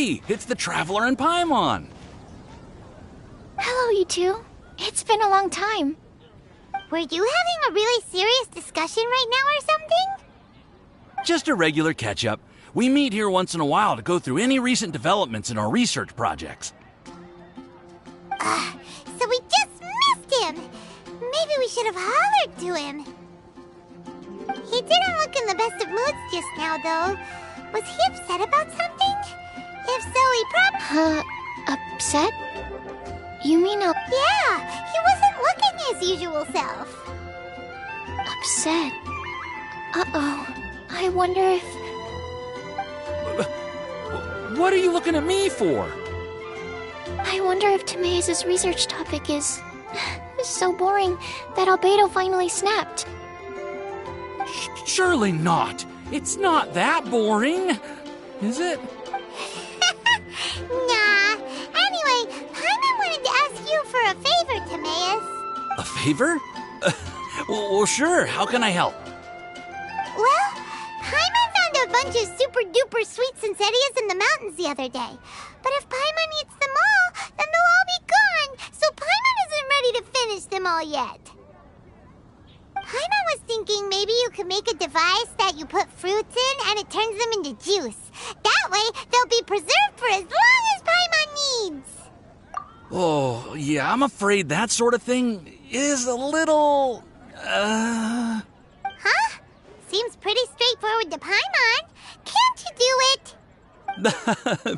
Hey, it's the Traveler and Paimon. Hello, you two. It's been a long time. Were you having a really serious discussion right now or something? Just a regular catch-up. We meet here once in a while to go through any recent developments in our research projects. So we just missed him. Maybe we should have hollered to him. He didn't look in the best of moods just now, though. Was he upset about something? If so, he probably... Upset? You mean Yeah, he wasn't looking his usual self. upset? Uh-oh. I wonder if... What are you looking at me for? I wonder if Timaeus' research topic is... so boring that Albedo finally snapped. Surely not. It's not that boring, is it? Nah. Anyway, Paimon wanted to ask you for a favor, Timaeus. A favor? Well, sure. How can I help? Well, Paimon found a bunch of super-duper sweet Sincerias in the mountains the other day. But if Paimon eats them all, then they'll all be gone, so Paimon isn't ready to finish them all yet. Paimon was thinking maybe you could make a device that you put fruits in and it turns them into juice. That way, they'll be preserved for as long as Paimon needs. Oh, yeah, I'm afraid that sort of thing is a little... Huh? Seems pretty straightforward to Paimon. Can't you do it?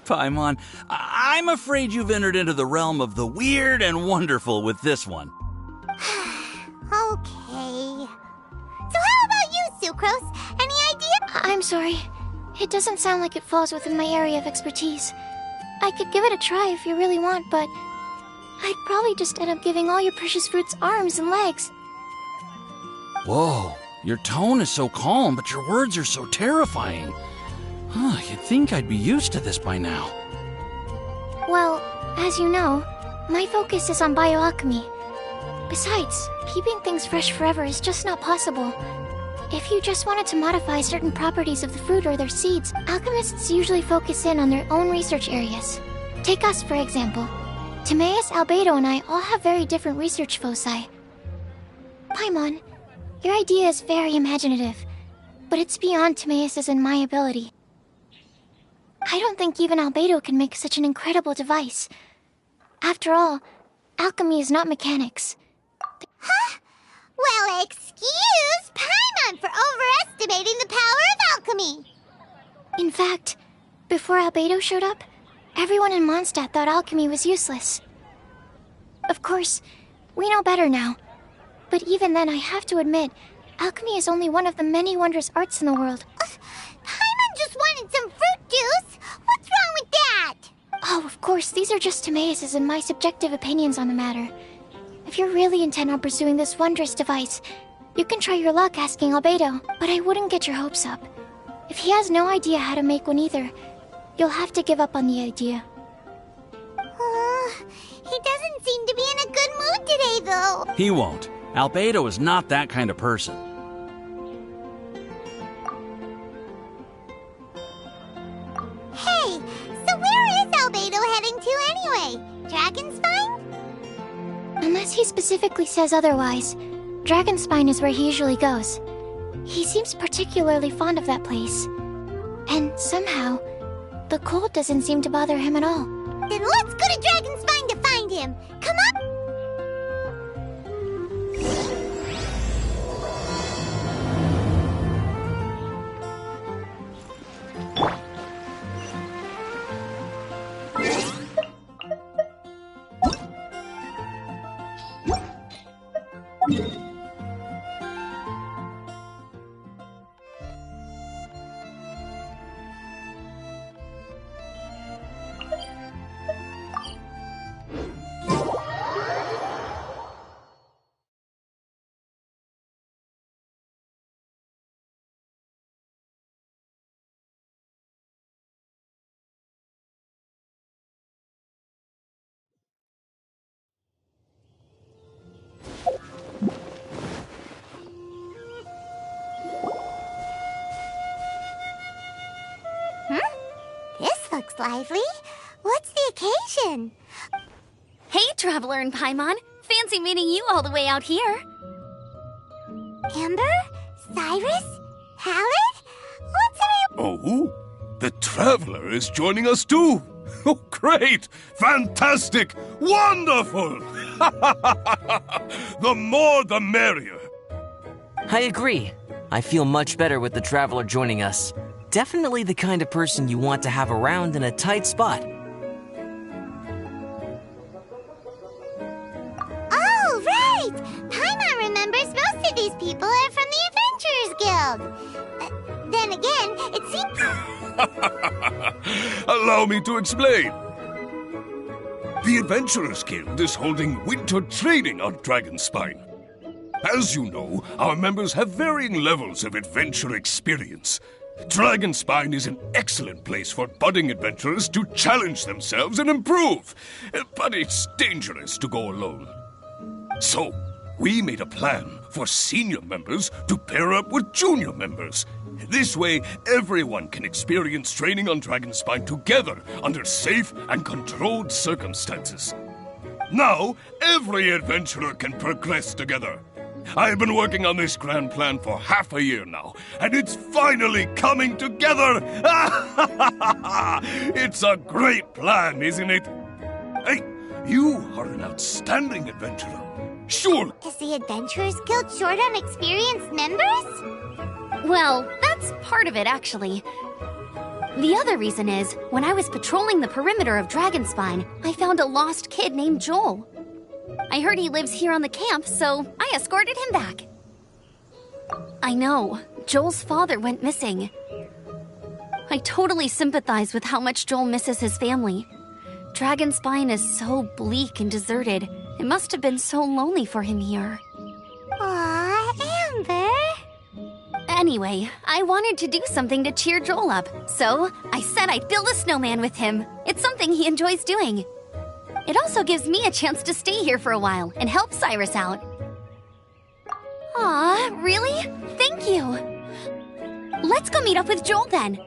Paimon, I'm afraid you've entered into the realm of the weird and wonderful with this one. Okay. So how about you, Sucrose? Any idea? I'm sorry. It doesn't sound like it falls within my area of expertise. I could give it a try if you really want, but... I'd probably just end up giving all your precious fruits arms and legs. Whoa, your tone is so calm, but your words are so terrifying. You'd think I'd be used to this by now. Well, as you know, my focus is on bioalchemy. Besides, keeping things fresh forever is just not possible. If you just wanted to modify certain properties of the fruit or their seeds, alchemists usually focus in on their own research areas. Take us, for example. Timaeus, Albedo, and I all have very different research foci. Paimon, your idea is very imaginative, but it's beyond Timaeus' and my ability. I don't think even Albedo can make such an incredible device. After all, alchemy is not mechanics. Huh? Well, excuse Paimon for overestimating the power of alchemy. In fact, before Albedo showed up, everyone in Mondstadt thought alchemy was useless. Of course, we know better now. But even then, I have to admit, alchemy is only one of the many wondrous arts in the world. Paimon just wanted some fruit juice. What's wrong with that? Oh, of course, these are just Timaeus' and my subjective opinions on the matter. If you're really intent on pursuing this wondrous device, you can try your luck asking Albedo, but I wouldn't get your hopes up. If he has no idea how to make one either, you'll have to give up on the idea. He doesn't seem to be in a good mood today, though. He won't. Albedo is not that kind of person. Hey, so where is Albedo heading to anyway? Dragonspine? Unless he specifically says otherwise, Dragonspine is where he usually goes. He seems particularly fond of that place. And somehow, the cold doesn't seem to bother him at all. Then let's go to Dragonspine to find him. Come on! lively. What's the occasion? Hey, Traveler and Paimon. Fancy meeting you all the way out here. Amber? Cyrus? Halid? What's Oh, the Traveler is joining us too. Oh, great! Fantastic! Wonderful! The more the merrier. I agree. I feel much better with the Traveler joining us. Definitely the kind of person you want to have around in a tight spot. Oh, right! Paimon remembers most of these people are from the Adventurers Guild. Then again, it seems... Allow me to explain. The Adventurers Guild is holding winter training on Dragonspine. As you know, our members have varying levels of adventure experience. Dragonspine is an excellent place for budding adventurers to challenge themselves and improve, but it's dangerous to go alone. So, we made a plan for senior members to pair up with junior members. This way, everyone can experience training on Dragonspine together under safe and controlled circumstances. Now, every adventurer can progress together. I've been working on this grand plan for half a year now, and it's finally coming together! It's a great plan, isn't it? Hey, you are an outstanding adventurer. Sure. Is the Adventurers Guild short on experienced members? Well, that's part of it, actually. The other reason is, when I was patrolling the perimeter of Dragonspine, I found a lost kid named Joel. I heard he lives here on the camp, so I escorted him back. I know, Joel's father went missing. I totally sympathize with how much Joel misses his family. Dragonspine is so bleak and deserted. It must have been so lonely for him here. Aw, Amber. Anyway, I wanted to do something to cheer Joel up, so I said I'd build a snowman with him. It's something he enjoys doing. It also gives me a chance to stay here for a while and help Cyrus out. Aw, really? Thank you. Let's go meet up with Joel then.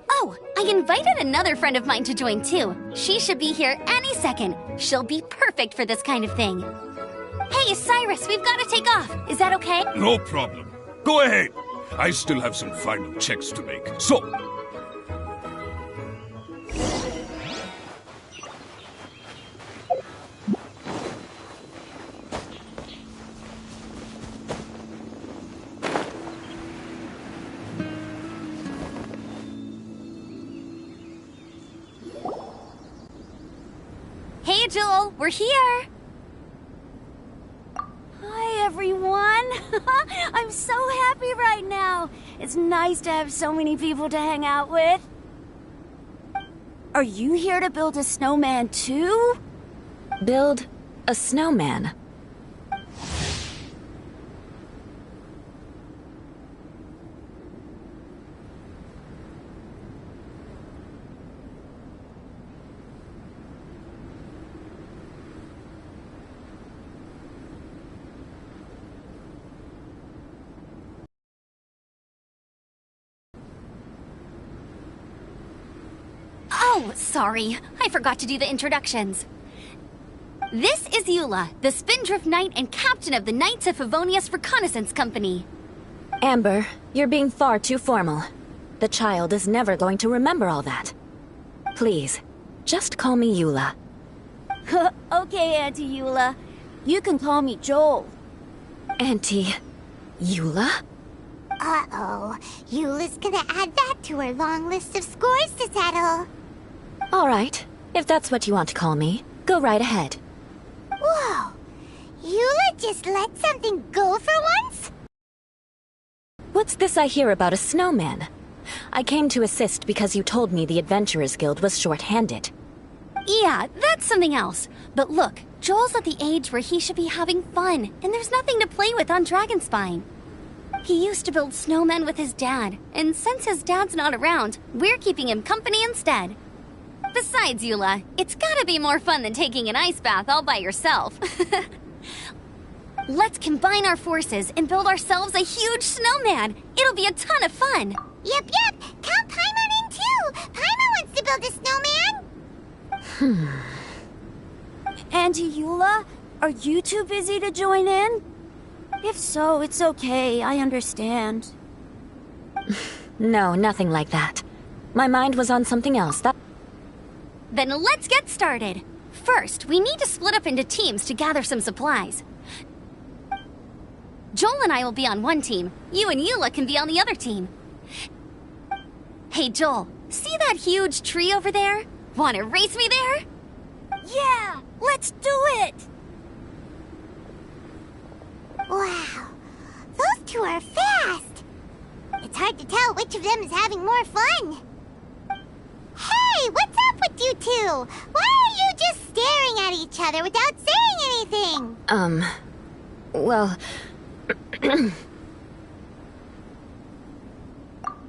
Oh, I invited another friend of mine to join too. She should be here any second. She'll be perfect for this kind of thing. Hey, Cyrus, we've got to take off. Is that okay? No problem. Go ahead. I still have some final checks to make, so... Hey, Joel, we're here. Hi, everyone. I'm so happy right now. It's nice to have so many people to hang out with. Are you here to build a snowman too? Build a snowman? Oh, sorry. I forgot to do the introductions. This is Eula, the Spindrift Knight and captain of the Knights of Favonius Reconnaissance Company. Amber, you're being far too formal. The child is never going to remember all that. Please, just call me Eula. Okay, Auntie Eula. You can call me Joel. Auntie... Eula? Uh-oh. Eula's gonna add that to her long list of scores to settle. All right, if that's what you want to call me, go right ahead. Whoa! Eula just let something go for once? What's this I hear about a snowman? I came to assist because you told me the Adventurers Guild was short-handed. Yeah, that's something else. But look, Joel's at the age where he should be having fun, and there's nothing to play with on Dragonspine. He used to build snowmen with his dad, and since his dad's not around, we're keeping him company instead. Besides, Eula, it's gotta be more fun than taking an ice bath all by yourself. Let's combine our forces and build ourselves a huge snowman. It'll be a ton of fun. Yep. Count Paimon in too. Paimon wants to build a snowman. Auntie Eula, are you too busy to join in? If so, it's okay. I understand. No, nothing like that. My mind was on something else. Then let's get started. First, we need to split up into teams to gather some supplies. Joel and I will be on one team. You and Eula can be on the other team. Hey, Joel, see that huge tree over there? Want to race me there? Yeah, let's do it! Wow, those two are fast. It's hard to tell which of them is having more fun. Hey, what's up with you two? Why are you just staring at each other without saying anything? Well...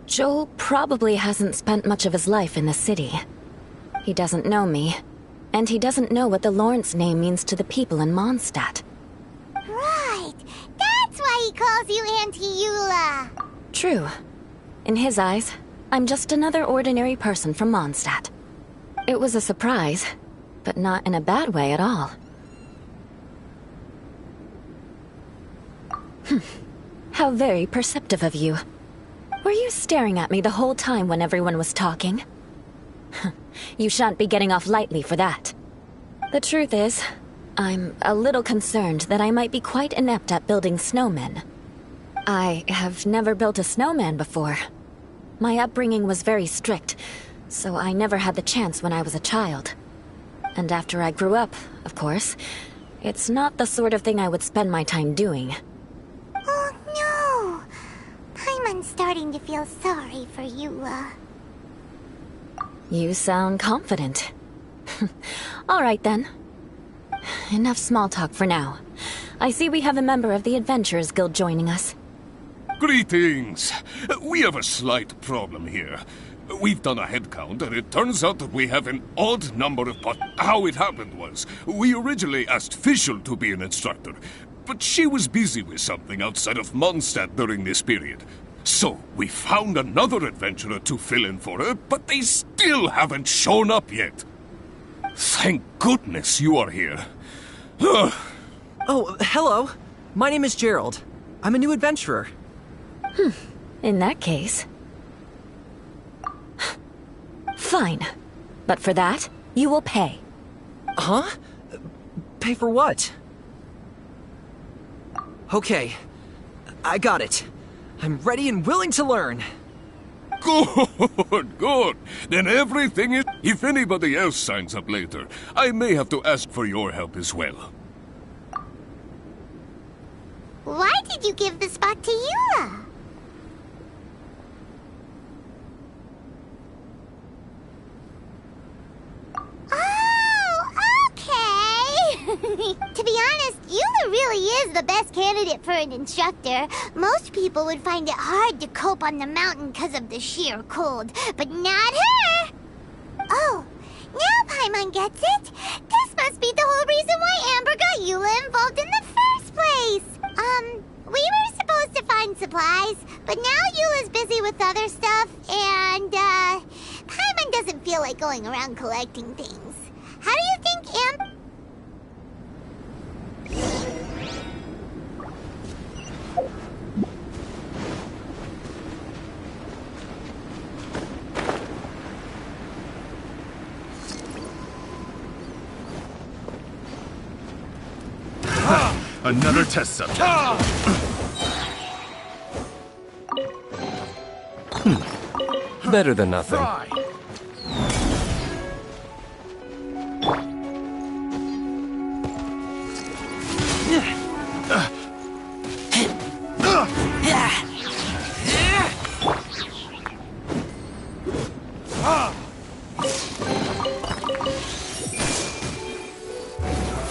Joel probably hasn't spent much of his life in the city. He doesn't know me, and he doesn't know what the Lawrence name means to the people in Mondstadt. Right, that's why he calls you Auntie Eula. True. In his eyes, I'm just another ordinary person from Mondstadt. It was a surprise, but not in a bad way at all. How very perceptive of you. Were you staring at me the whole time when everyone was talking? You shan't be getting off lightly for that. The truth is, I'm a little concerned that I might be quite inept at building snowmen. I have never built a snowman before. My upbringing was very strict, so I never had the chance when I was a child. And after I grew up, of course, it's not the sort of thing I would spend my time doing. Oh no! Paimon's starting to feel sorry for Eula. You sound confident. All right then. Enough small talk for now. I see we have a member of the Adventurers Guild joining us. Greetings! We have a slight problem here. We've done a head count, and it turns out that we have an odd number of How it happened was, we originally asked Fischl to be an instructor, but she was busy with something outside of Mondstadt during this period. So, we found another adventurer to fill in for her, but they still haven't shown up yet. Thank goodness you are here. Oh, hello. My name is Gerald. I'm a new adventurer. In that case... Fine. But for that, you will pay. Huh? Pay for what? Okay. I got it. I'm ready and willing to learn. Good, good. Then everything is... If anybody else signs up later, I may have to ask for your help as well. Why did you give the spot to Eula? Oh, okay. To be honest, Eula really is the best candidate for an instructor. Most people would find it hard to cope on the mountain because of the sheer cold, but not her! Oh, now Paimon gets it. This must be the whole reason why Amber got Eula involved in the first place. We were supposed to find supplies, but now Eula's busy with other stuff, and, Paimon doesn't feel like going around collecting things. How do you think Another test subject. Better than nothing.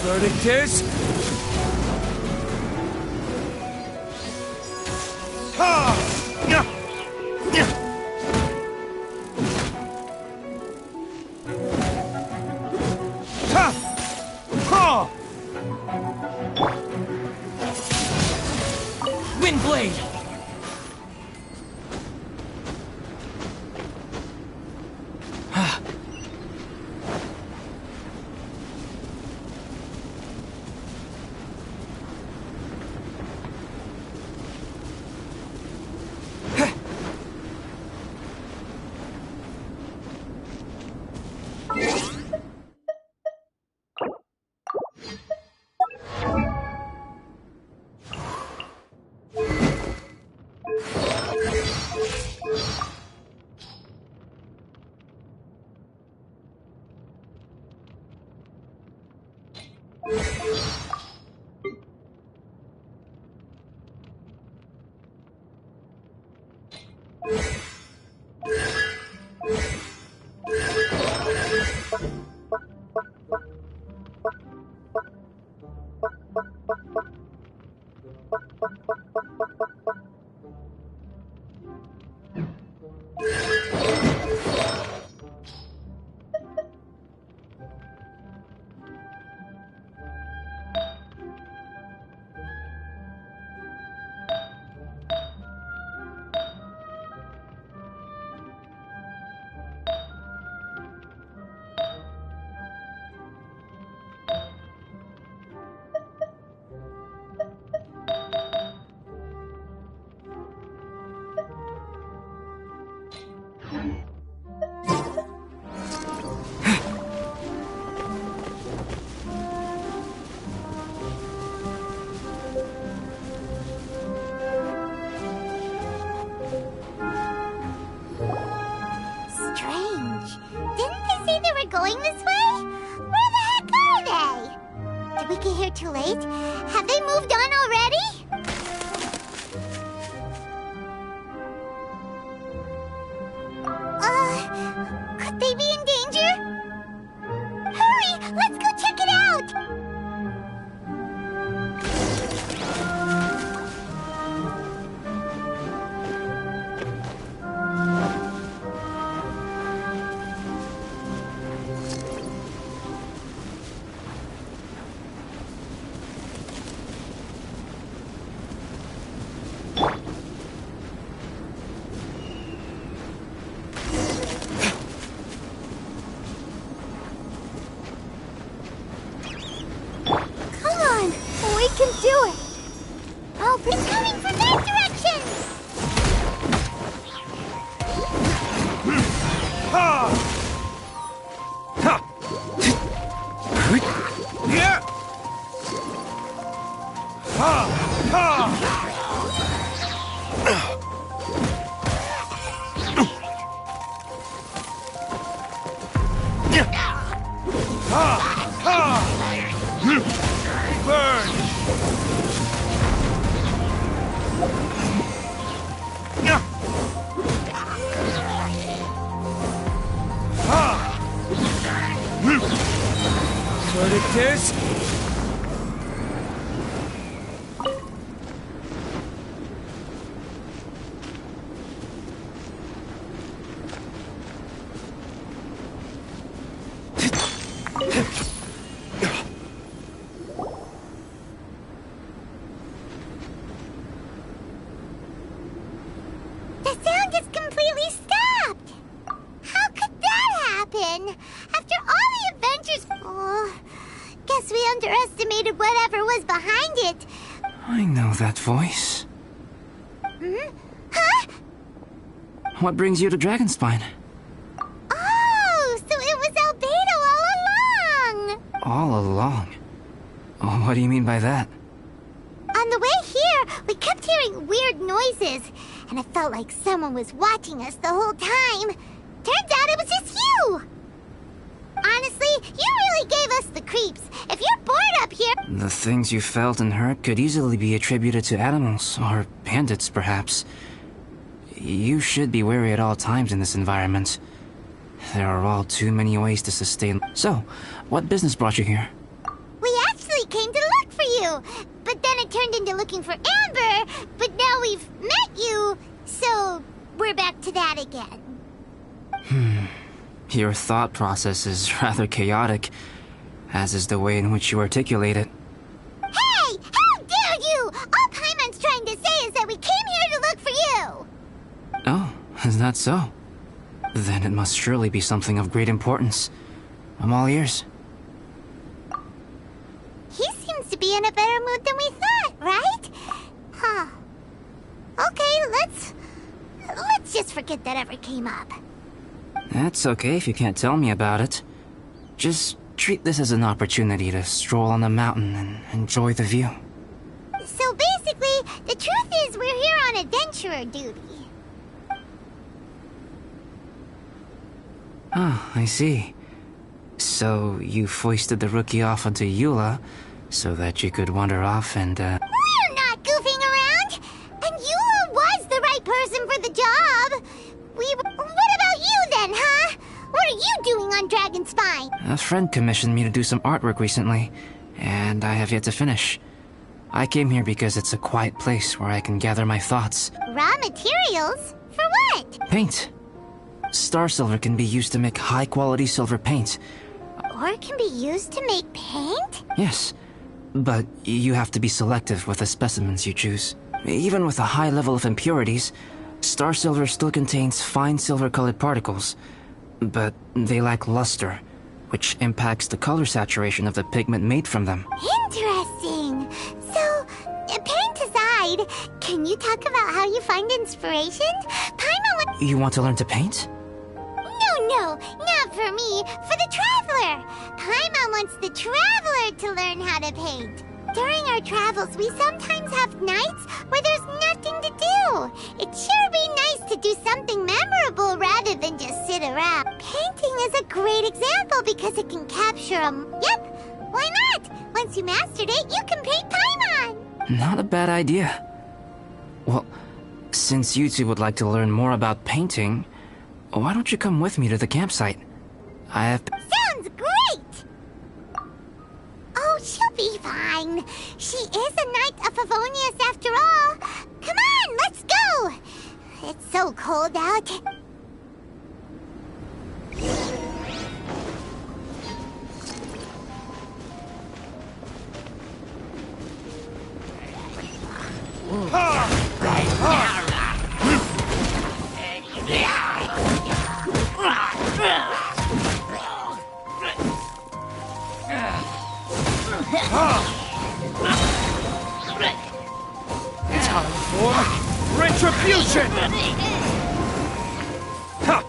Verdict is... Windblade! Strange. Didn't they say they were going this way? Where the heck are they? Did we get here too late? Have they moved on already? Could they be in danger? Hurry! Let's go check it out! We can do it! Oh, it's coming from that direction! Burn! Verdict The sound is completely stopped! How could that happen? After all the adventures... Oh, guess we underestimated whatever was behind it. I know that voice. Hmm? Huh? What brings you to Dragonspine? Oh, so it was Albedo all along! All along? Oh, what do you mean by that? On the way here, we kept hearing weird noises, and it felt like someone was watching us the whole time. Turns out it was just you! Honestly, you really gave us the creeps. If you're bored up here... The things you felt and heard could easily be attributed to animals, or bandits, perhaps. You should be wary at all times in this environment. There are all too many ways to sustain... So, what business brought you here? We actually came to look for you, but then it turned into looking for Amber, but now we've met you, so we're back to that again. Your thought process is rather chaotic, as is the way in which you articulate it. Hey! How dare you! All Paimon's trying to say is that we came here to look for you! Oh, is that so? Then it must surely be something of great importance. I'm all ears. He seems to be in a better mood than we thought, right? Huh. Okay, let's just forget that ever came up. That's okay if you can't tell me about it. Just treat this as an opportunity to stroll on the mountain and enjoy the view. So basically, the truth is we're here on adventurer duty. Ah, I see. So you foisted the rookie off onto Eula so that you could wander off and, We're not goofing around! And Eula was the right person for the job! A friend commissioned me to do some artwork recently, and I have yet to finish. I came here because it's a quiet place where I can gather my thoughts. Raw materials? For what? Paint. Star silver can be used to make high-quality silver paint. Or it can be used to make paint? Yes, but you have to be selective with the specimens you choose. Even with a high level of impurities, star silver still contains fine silver-colored particles, but they lack luster, which impacts the color saturation of the pigment made from them. Interesting. So, paint aside, can you talk about how you find inspiration? Paimon You want to learn to paint? No, not for me. For the Traveler. Paimon wants the Traveler to learn how to paint. During our travels, we sometimes have nights where there's nothing to do. It'd sure be nice to do something memorable rather than just sit around. Painting is a great example because it can capture Yep, why not? Once you mastered it, you can paint Paimon. Not a bad idea. Well, since you two would like to learn more about painting, why don't you come with me to the campsite? Sounds great! Oh, she'll be fine. She is a Knight of Favonius after all. Come on, let's go! It's so cold out. Time for retribution! Ha!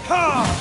Ha!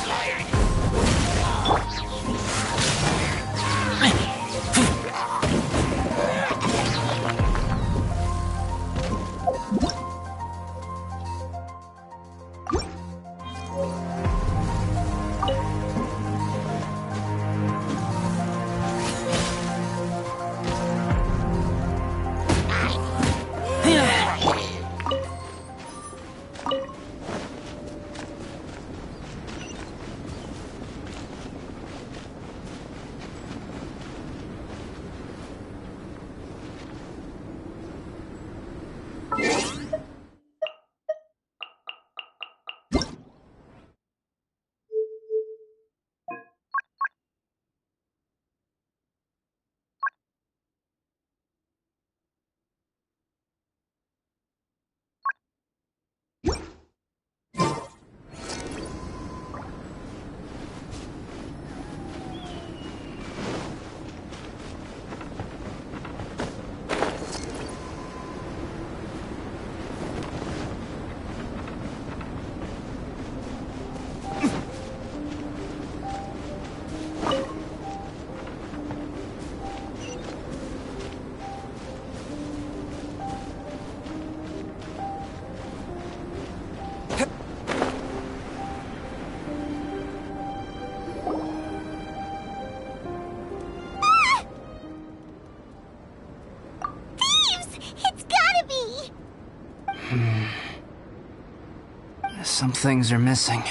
Some things are missing.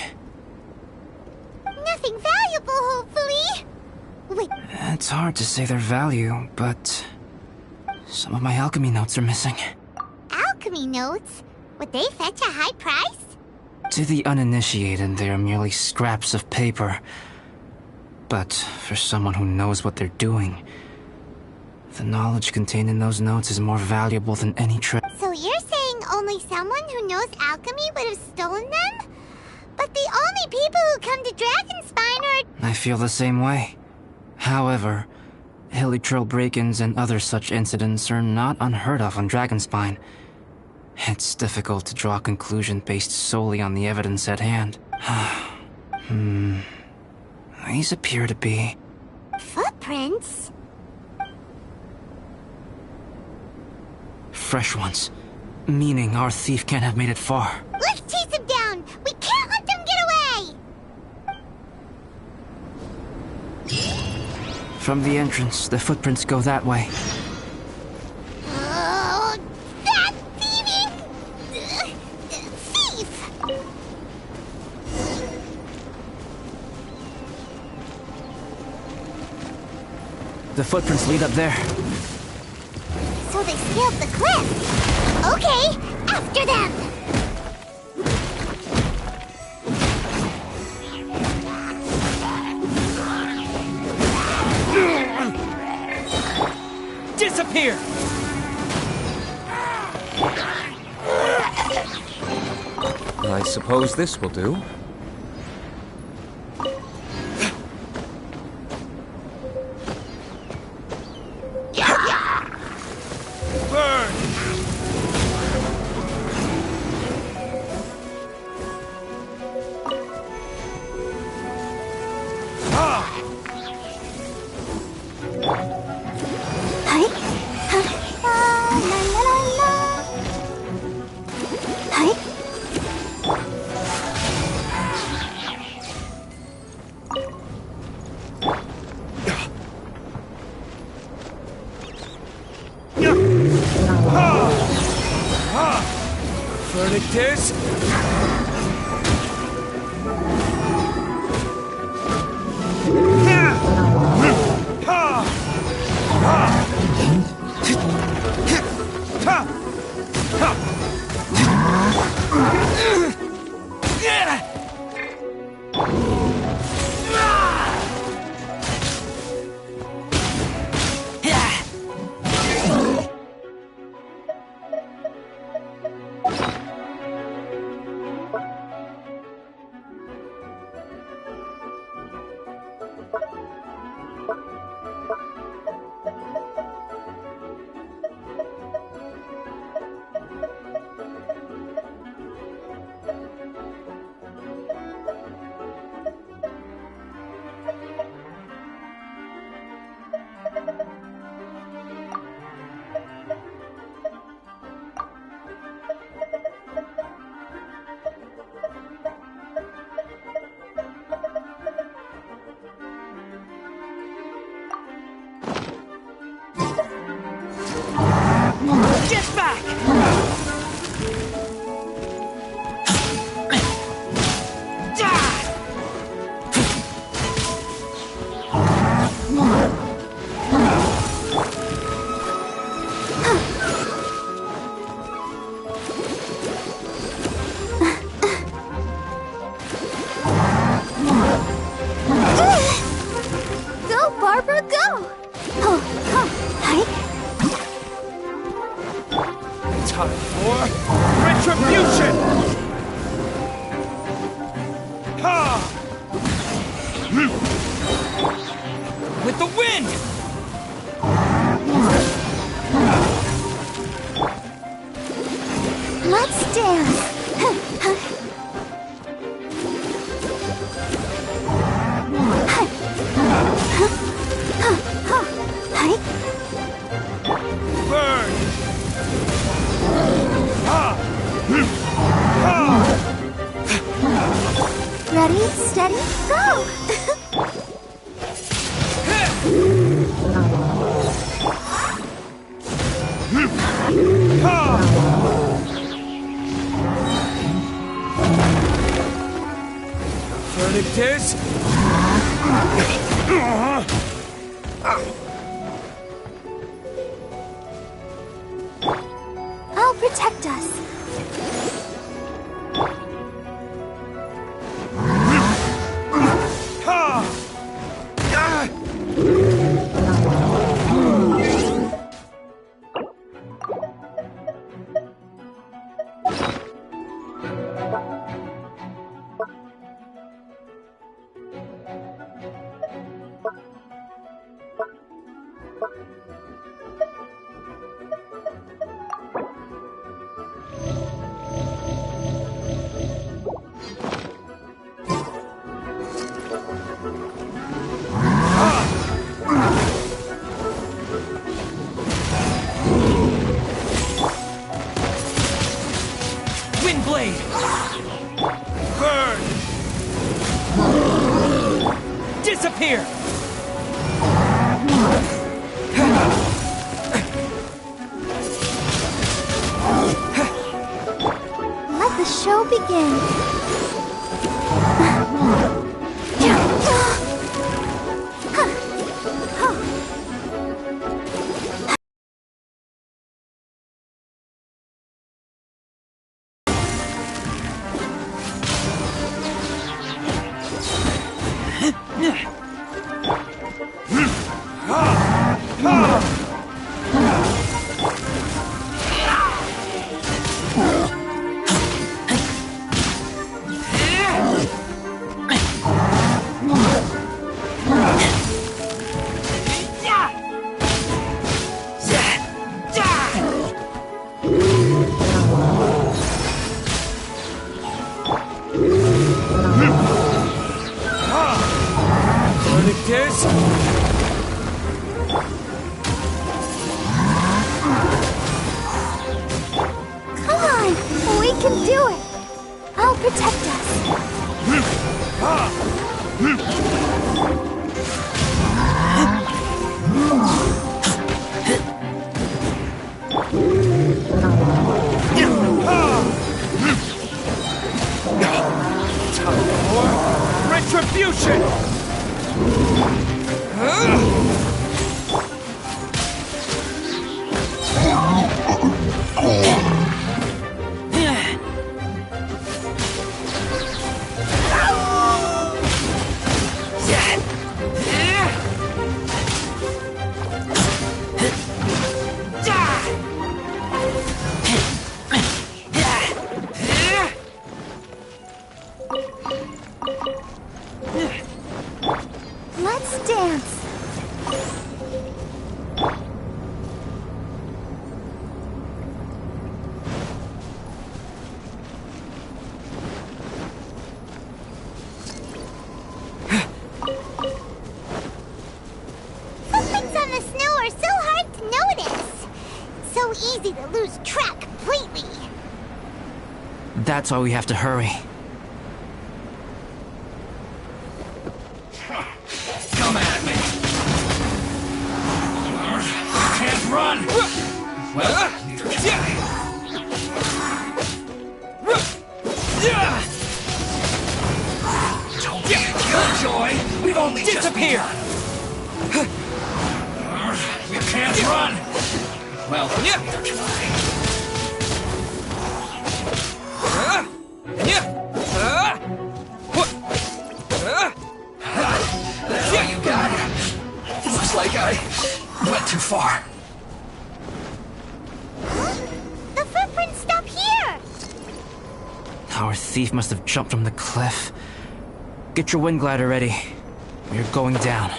Nothing valuable, hopefully. Wait, It's hard to say their value, but some of my alchemy notes are missing. alchemy notes? Would they fetch a high price? To the uninitiated, they are merely scraps of paper. But for someone who knows what they're doing, the knowledge contained in those notes is more valuable than any treasure. So you're saying only someone who knows alchemy would have stolen them? But the only people who come to Dragonspine are... I feel the same way. However, hilly trail break-ins and other such incidents are not unheard of on Dragonspine. It's difficult to draw a conclusion based solely on the evidence at hand. These appear to be... footprints? fresh ones. Meaning our thief can't have made it far. Let's chase him down! We can't let them get away! From the entrance, the footprints go that way. Oh, that thieving... thief! The footprints lead up there. So they scaled the cliff. Okay, after them. Disappear! I suppose this will do. Burn! Verdict is... Get back! Go, Barbara, go! Time for retribution! Ha! With the wind! Let's dance! Burn! Ha! Ha! Ready, steady, go! Verdict is... I'll protect us. Windblade! Burn! Disappear! Let the show begin. Retribution! Let's dance. Footprints on the snow are so hard to notice. So easy to lose track completely. That's why we have to hurry. Come at me. Can't run. Well, neither can I. Don't get killjoy. We've only Disappear! You can't run. Well, neither can I. That's all you got. Looks like I went too far. The footprints stop here. Our thief must have jumped from the cliff. Get your wind glider ready. We're going down.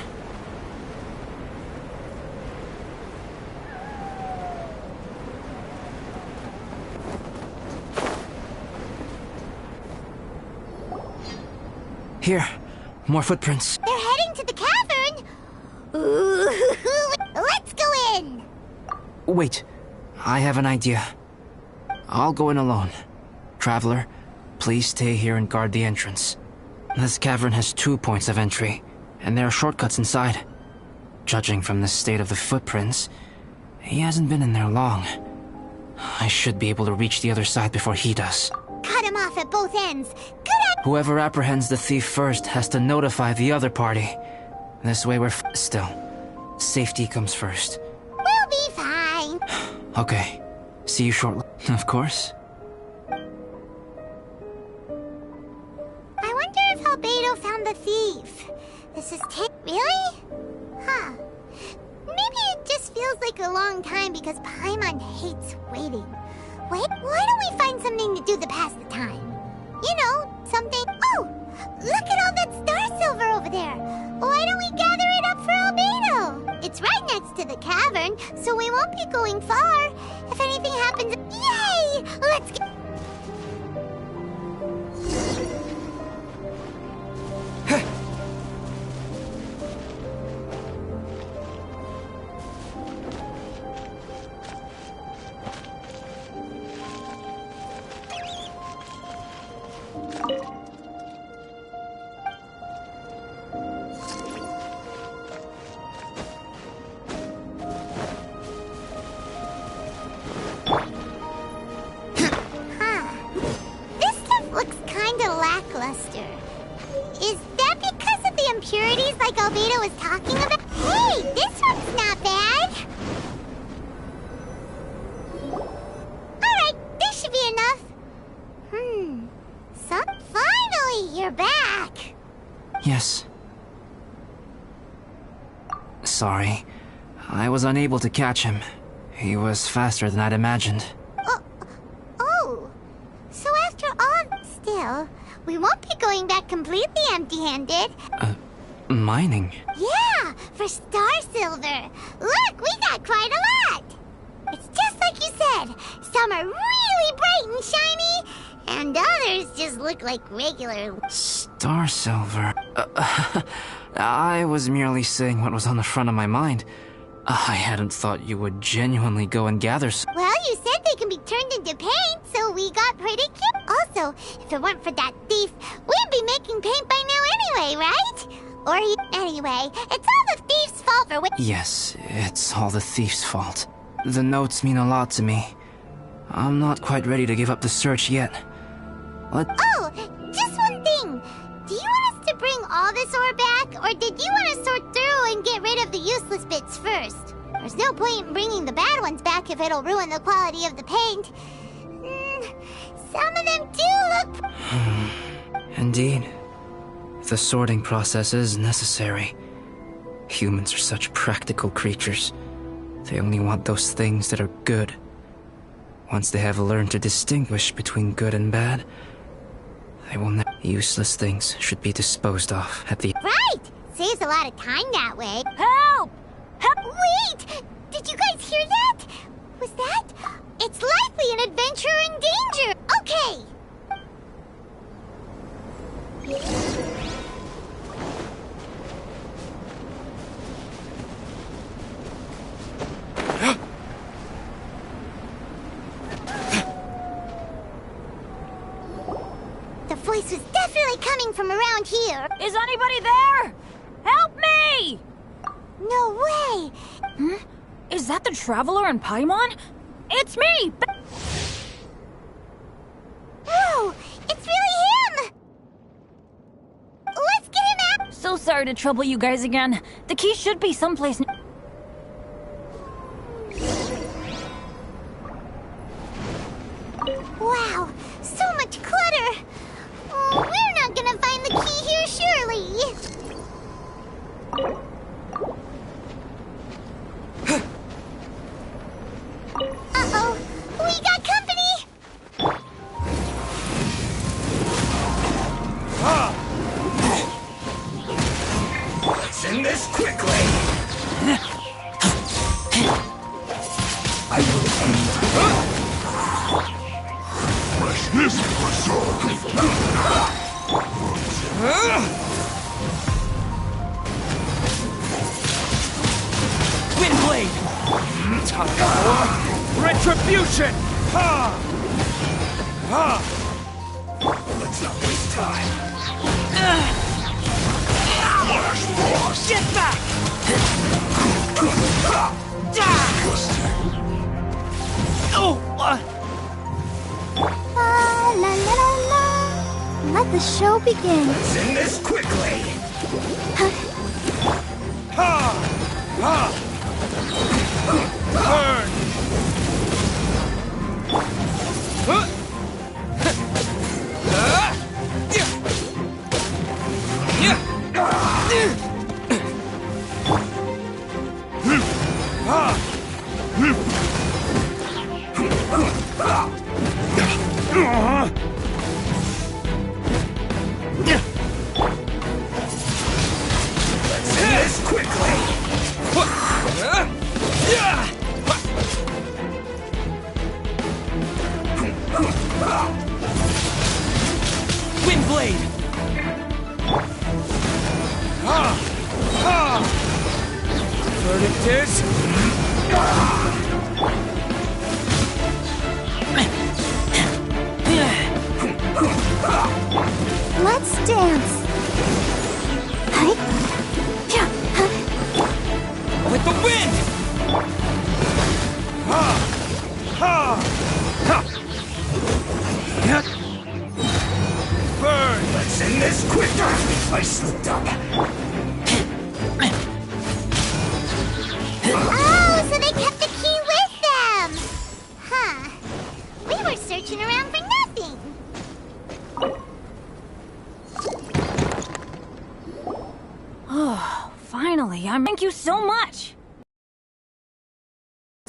Here, more footprints. They're heading to the cavern. Ooh, let's go in. Wait, I have an idea. I'll go in alone. Traveler, please stay here and guard the entrance. This cavern has 2 points of entry, and there are shortcuts inside. Judging from the state of the footprints, he hasn't been in there long. I should be able to reach the other side before he does. Cut him off at both ends. Good idea. Whoever apprehends the thief first has to notify the other party. This way we're still. Safety comes first. We'll be fine. Okay. See you shortly. Of course. I wonder if Albedo found the thief. This is really? Huh. Maybe it just feels like a long time because Paimon hates waiting. Wait, why don't we find something to do to pass the time? You know, something... Oh! Look at all that star silver over there! Why don't we gather it up for Albedo? It's right next to the cavern, so we won't be going far. If anything happens... Yay! Let's get... Is that because of the impurities like Albedo was talking about? Hey, this one's not bad. Alright, this should be enough. So finally, you're back. Yes. Sorry. I was unable to catch him. He was faster than I'd imagined. Oh. So after all, still... We won't be going back completely empty-handed. Mining? Yeah, for star silver. Look, we got quite a lot. It's just like you said. Some are really bright and shiny, and others just look like regular... Star silver? I was merely saying what was on the front of my mind. I hadn't thought you would genuinely go and gather Well, you said they can be turned into paint, so we got pretty cute. Also, if it weren't for that thief, we'd be making paint by now anyway, right? Anyway, it's all the thief's fault for Yes, it's all the thief's fault. The notes mean a lot to me. I'm not quite ready to give up the search yet. Oh, just one thing. Do you want us to bring all this this ore back, or did you want to sort through and get rid of the useless bits first? There's no point in bringing the bad ones back if it'll ruin the quality of the paint. Some of them do look... Indeed. The sorting process is necessary. Humans are such practical creatures. They only want those things that are good. Once they have learned to distinguish between good and bad, they will never... Useless things should be disposed of at the... Right! Saves a lot of time that way. Help! Help! Wait! Did you guys hear that? Was that... It's likely an adventurer in danger! Okay! The voice was definitely coming from around here. Is anybody there? Help me! No way! Is that the Traveler in Paimon? It's me! Whoa! It's really him! Let's get him out! So sorry to trouble you guys again. The key should be someplace... Wow! So much clutter! Oh, we're not gonna find the key here, surely! Uh-oh! We got company! Let's end this quickly! I will end. This Windblade! Retribution! Ha! Ha! Let's not waste time. Get back! Oh! La la la la. Let the show begin. Let's end this quickly. Ha! Ha! Burn! Let's end this quickly. Windblade! Ha! Ha! Verdict is... Let's dance. With the wind! Ha! Ha! Ha! Burn! Let's end this quicker! I slipped up. Oh, so they kept the key with them! Huh. We were searching around for nothing. Oh, finally. Thank you so much!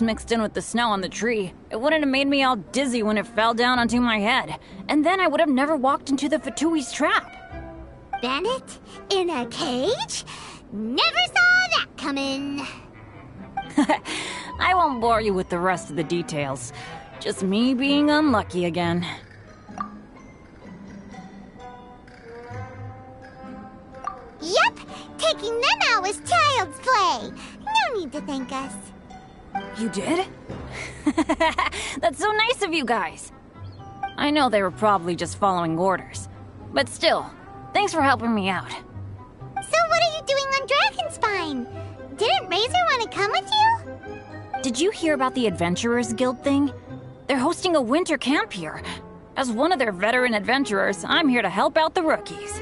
Mixed in with the snow on the tree. It wouldn't have made me all dizzy when it fell down onto my head. And then I would have never walked into the Fatui's trap. Bandit? In a cage? Never saw that coming. I won't bore you with the rest of the details. Just me being unlucky again. Yep, taking them out was child's play. No need to thank us. You did? That's so nice of you guys. I know they were probably just following orders. But still, thanks for helping me out. So what are you doing on Dragonspine? Didn't Razor want to come with you? Did you hear about the Adventurers Guild thing? They're hosting a winter camp here. As one of their veteran adventurers, I'm here to help out the rookies.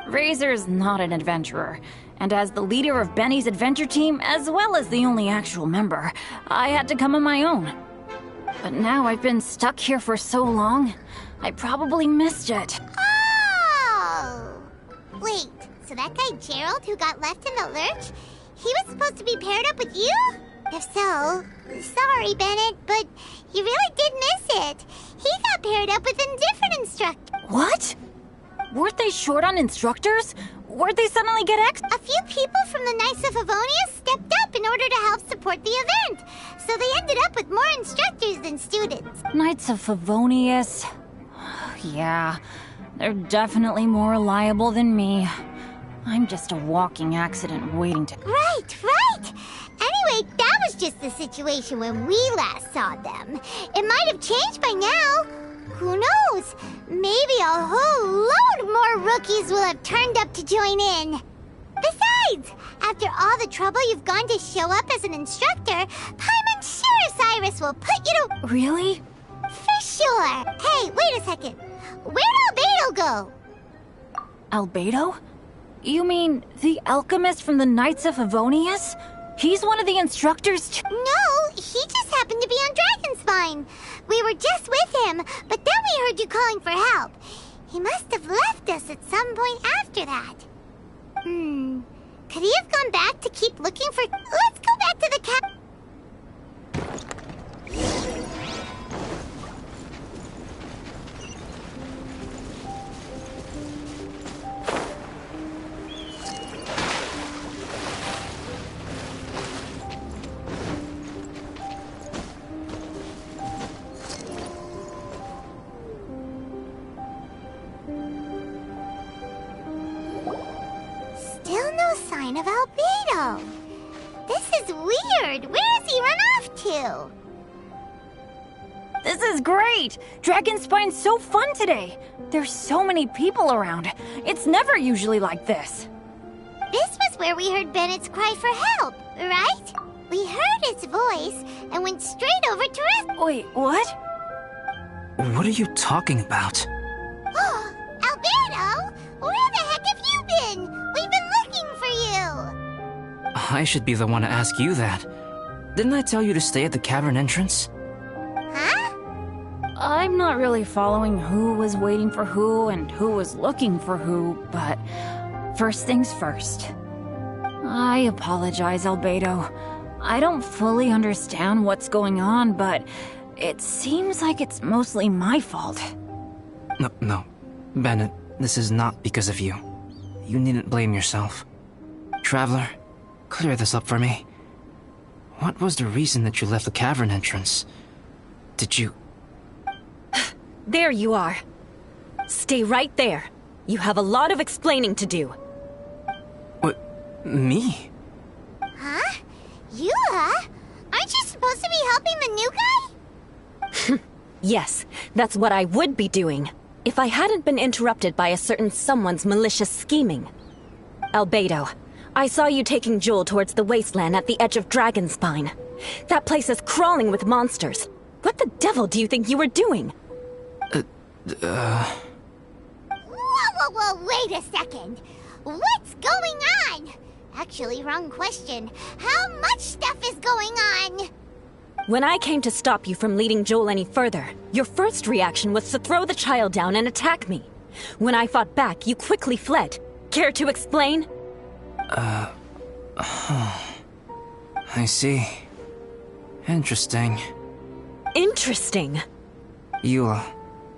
Razor's not an adventurer, and as the leader of Benny's adventure team, as well as the only actual member, I had to come on my own. But now I've been stuck here for so long, I probably missed it. Oh! Wait, so that guy Gerald who got left in the lurch, he was supposed to be paired up with you? If so, sorry, Bennett, but you really did miss it. He got paired up with a different instructor. What? Weren't they short on instructors? Where'd they suddenly get A few people from the Knights of Favonius stepped up in order to help support the event, so they ended up with more instructors than students. Knights of Favonius? Yeah, they're definitely more reliable than me. I'm just a walking accident waiting to... Right! Anyway, that was just the situation when we last saw them. It might have changed by now. Who knows? Maybe a whole load more rookies will have turned up to join in. Besides, after all the trouble you've gone to show up as an instructor, Paimon's sure Cyrus will put you to... Really? For sure. Hey, wait a second. Where'd Albedo go? Albedo? You mean the alchemist from the Knights of Favonius? He's one of the instructors too? No, he just happened to be on Dragonspine. We were just with him, but then we heard you calling for help. He must have left us at some point after that. Could he have gone back to keep looking for... Let's go back to the cap... Still no sign of Albedo. This is weird. Where has he run off to? This is great! Dragonspine's so fun today! There's so many people around. It's never usually like this. This was where we heard Bennett's cry for help, right? We heard its voice and went straight over to rescue. Wait, what? What are you talking about? Oh, Albedo! Where the heck have you been? We've been looking for you! I should be the one to ask you that. Didn't I tell you to stay at the cavern entrance? Huh? I'm not really following who was waiting for who and who was looking for who, but first things first. I apologize, Albedo. I don't fully understand what's going on, but it seems like it's mostly my fault. No. Bennett, this is not because of you. You needn't blame yourself. Traveler, clear this up for me. What was the reason that you left the cavern entrance? Did you... There you are. Stay right there. You have a lot of explaining to do. What? Me? Huh? You, huh? Aren't you supposed to be helping the new guy? Yes, that's what I would be doing, if I hadn't been interrupted by a certain someone's malicious scheming. Albedo, I saw you taking Joel towards the wasteland at the edge of Dragonspine. That place is crawling with monsters. What the devil do you think you were doing? Whoa, wait a second. What's going on? Actually, wrong question. How much stuff is going on? When I came to stop you from leading Joel any further, your first reaction was to throw the child down and attack me. When I fought back, you quickly fled. Care to explain? I see. Interesting. Interesting. Eula,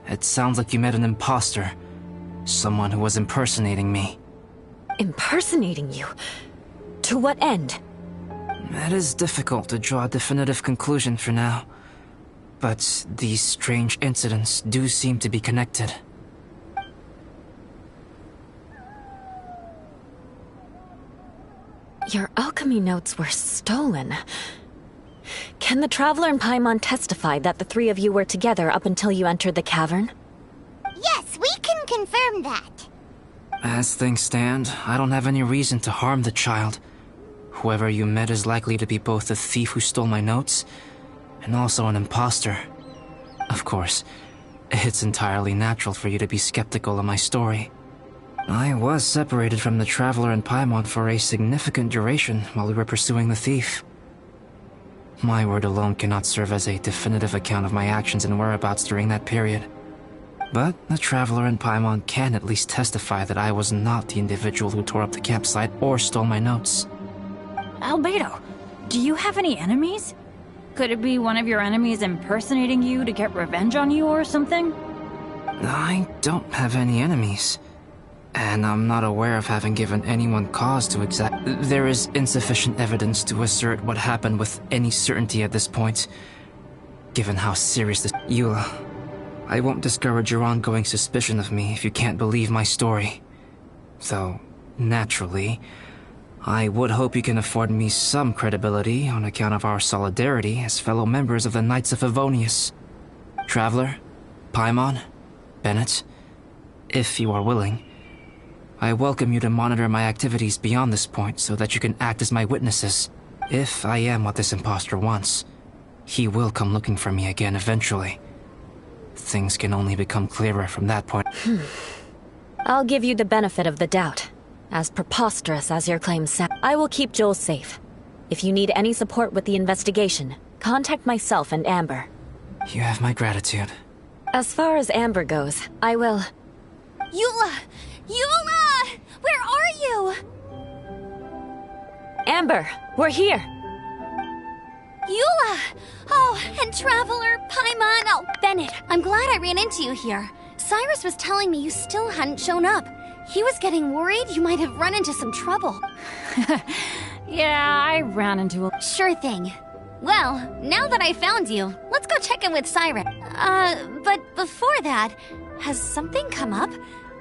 it sounds like you met an imposter. Someone who was impersonating me. Impersonating you? To what end? It is difficult to draw a definitive conclusion for now. But these strange incidents do seem to be connected. Your alchemy notes were stolen. Can the Traveler and Paimon testify that the three of you were together up until you entered the cavern? Yes, we can confirm that. As things stand, I don't have any reason to harm the child. Whoever you met is likely to be both the thief who stole my notes, and also an imposter. Of course, it's entirely natural for you to be skeptical of my story. I was separated from the Traveler and Paimon for a significant duration while we were pursuing the thief. My word alone cannot serve as a definitive account of my actions and whereabouts during that period. But the Traveler and Paimon can at least testify that I was not the individual who tore up the campsite or stole my notes. Albedo, do you have any enemies? Could it be one of your enemies impersonating you to get revenge on you or something? I don't have any enemies. And I'm not aware of having given anyone cause to There is insufficient evidence to assert what happened with any certainty at this point, given how serious this— Eula, I won't discourage your ongoing suspicion of me if you can't believe my story. Though, naturally, I would hope you can afford me some credibility on account of our solidarity as fellow members of the Knights of Favonius. Traveler, Paimon, Bennett, if you are willing, I welcome you to monitor my activities beyond this point so that you can act as my witnesses. If I am what this imposter wants, he will come looking for me again eventually. Things can only become clearer from that point. I'll give you the benefit of the doubt. As preposterous as your claims sound, I will keep Joel safe. If you need any support with the investigation, contact myself and Amber. You have my gratitude. As far as Amber goes, I will... Eula! Eula! Where are you? Amber, we're here! Eula! Oh, and Traveler, Paimon, oh, Bennett, I'm glad I ran into you here. Cyrus was telling me you still hadn't shown up. He was getting worried you might have run into some trouble. Yeah, I ran into a... Sure thing. Well, now that I found you, let's go check in with Cyrus. But before that, has something come up?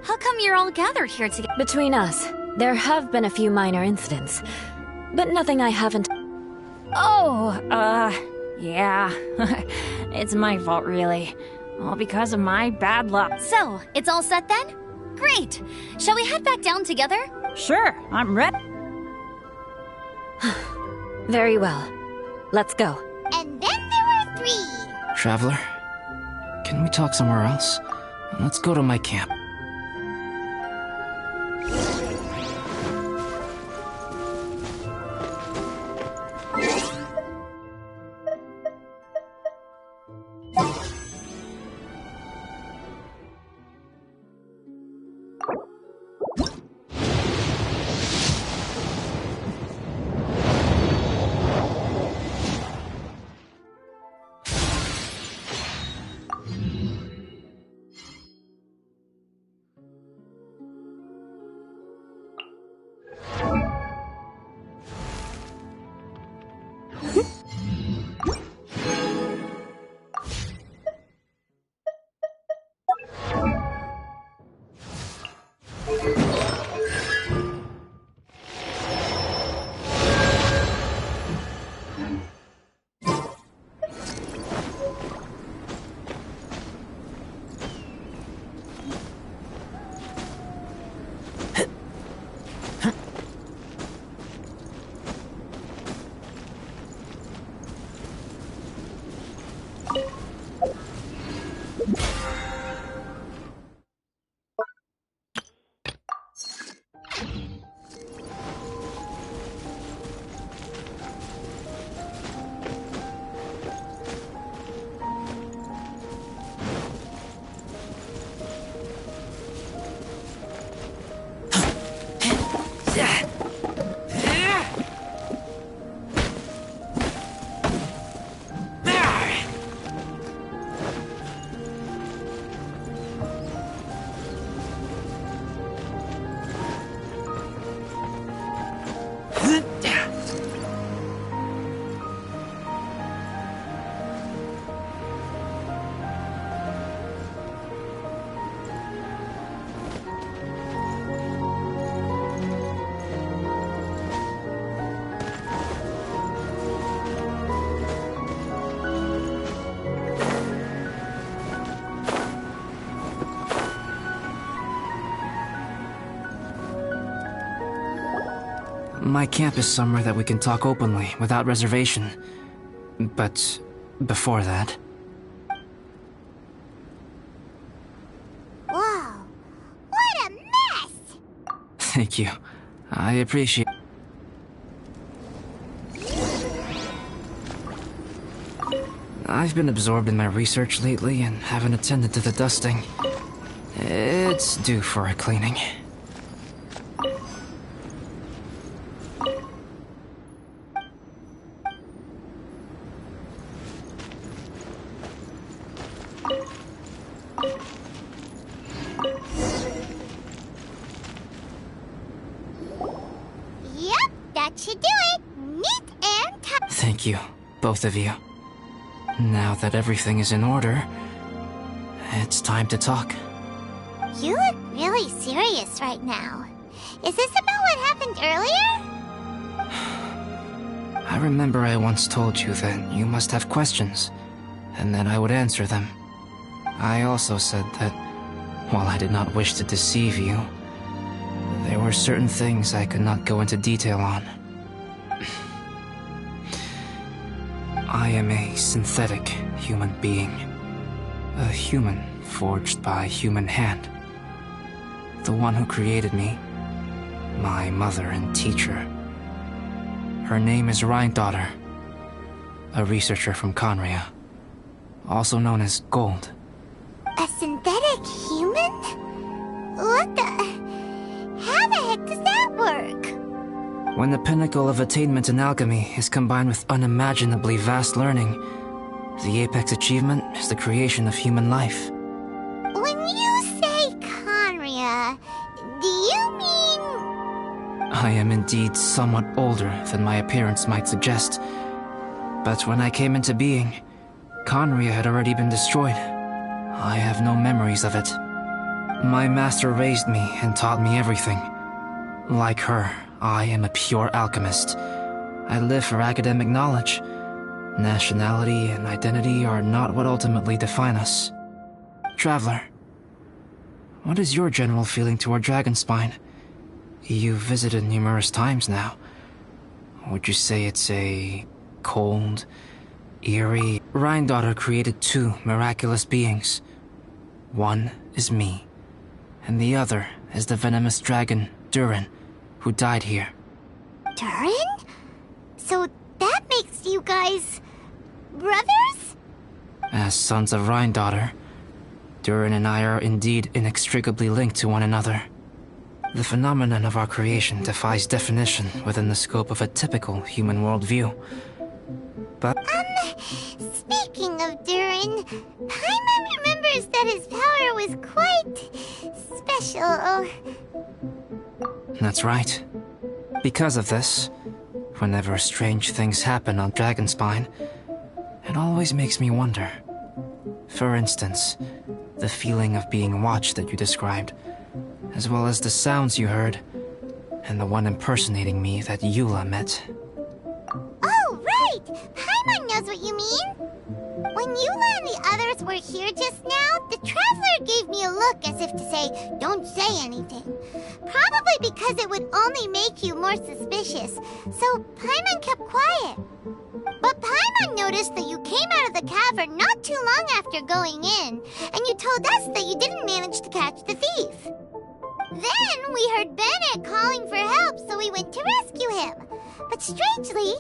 How come you're all gathered here together? Between us, there have been a few minor incidents, but nothing I haven't... Oh, yeah. It's my fault, really. All because of my bad luck. So, it's all set then? Great! Shall we head back down together? Sure, I'm ready. Very well. Let's go. And then there were 3. Traveler, can we talk somewhere else? Let's go to my camp. My camp is somewhere that we can talk openly, without reservation. But before that... Whoa. What a mess! Thank you. I appreciate... I've been absorbed in my research lately and haven't attended to the dusting. It's due for a cleaning. Yep, that should do it. Neat and tidy. Thank you, both of you. Now that everything is in order, it's time to talk. You look really serious right now. Is this about what happened earlier? I remember I once told you that you must have questions, and then I would answer them. I also said that, while I did not wish to deceive you, there were certain things I could not go into detail on. I am a synthetic human being. A human forged by human hand. The one who created me, my mother and teacher. Her name is Rhine-daughter, a researcher from Conria, also known as Gold. A synthetic human? What the... How the heck does that work? When the pinnacle of attainment in alchemy is combined with unimaginably vast learning, the apex achievement is the creation of human life. When you say Conria, do you mean... I am indeed somewhat older than my appearance might suggest. But when I came into being, Conria had already been destroyed. I have no memories of it. My master raised me and taught me everything. Like her, I am a pure alchemist. I live for academic knowledge. Nationality and identity are not what ultimately define us. Traveler, what is your general feeling toward Dragonspine? You've visited numerous times now. Would you say it's a cold, eerie... Rhine-daughter created two miraculous beings. One is me, and the other is the venomous dragon, Durin, who died here. Durin? So that makes you guys... brothers? As sons of Rhine-daughter, Durin and I are indeed inextricably linked to one another. The phenomenon of our creation defies definition within the scope of a typical human worldview. But... Speaking of Durin, Paimon remembers that his power was quite... special. That's right. Because of this, whenever strange things happen on Dragonspine, it always makes me wonder. For instance, the feeling of being watched that you described, as well as the sounds you heard, and the one impersonating me that Eula met. Oh, right! Paimon knows what you mean! When Eula and the others were here just now, the Traveler gave me a look as if to say, don't say anything. Probably because it would only make you more suspicious, so Paimon kept quiet. But Paimon noticed that you came out of the cavern not too long after going in, and you told us that you didn't manage to catch the thief. Then we heard Bennett calling for help, so we went to rescue him. But strangely,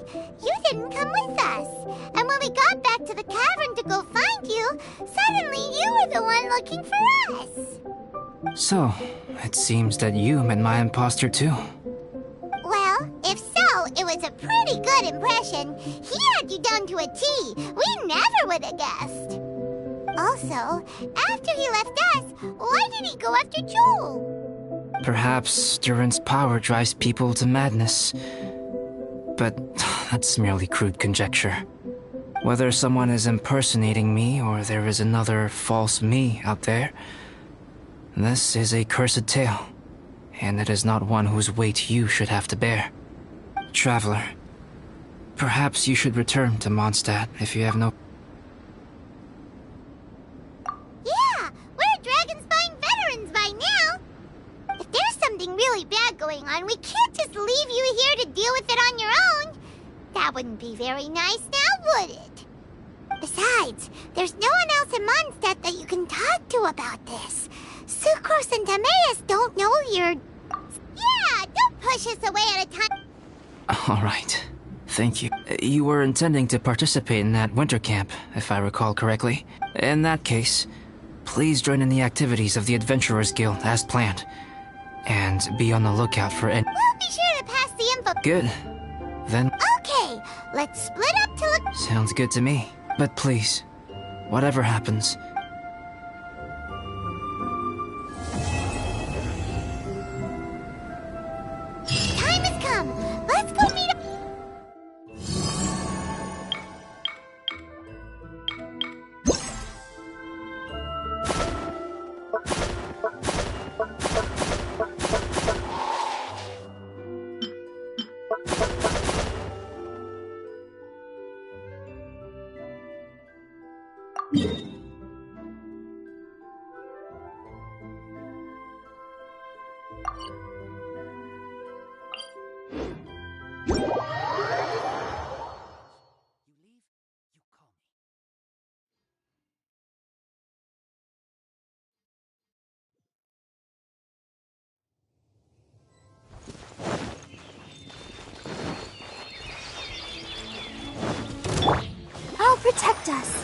you didn't come with us. And when we got back to the cavern to go find you, suddenly you were the one looking for us. So, it seems that you met my imposter too. Well, if so, it was a pretty good impression. He had you down to a T. We never would have guessed. Also, after he left us, why did he go after Joel? Perhaps Durin's power drives people to madness. But that's merely crude conjecture. Whether someone is impersonating me or there is another false me out there, this is a cursed tale, and it is not one whose weight you should have to bear. Traveler, perhaps you should return to Mondstadt if you have no... Yeah, we're Dragonspine veterans by now. If there's something really bad going on, we can't just leave you here to deal with it on your own. That wouldn't be very nice now, would it? Besides, there's no one else in Mondstadt that you can talk to about this. Sucrose and Timaeus don't know you're... Yeah, push us away at a time. All right. Thank you. You were intending to participate in that winter camp, if I recall correctly. In that case, please join in the activities of the Adventurers Guild as planned. And be on the lookout for any... We'll be sure to pass the info. Good. Then... Okay, let's split up to look... Sounds good to me. But please, whatever happens... Time has come! Let's go meet up... I'll protect us.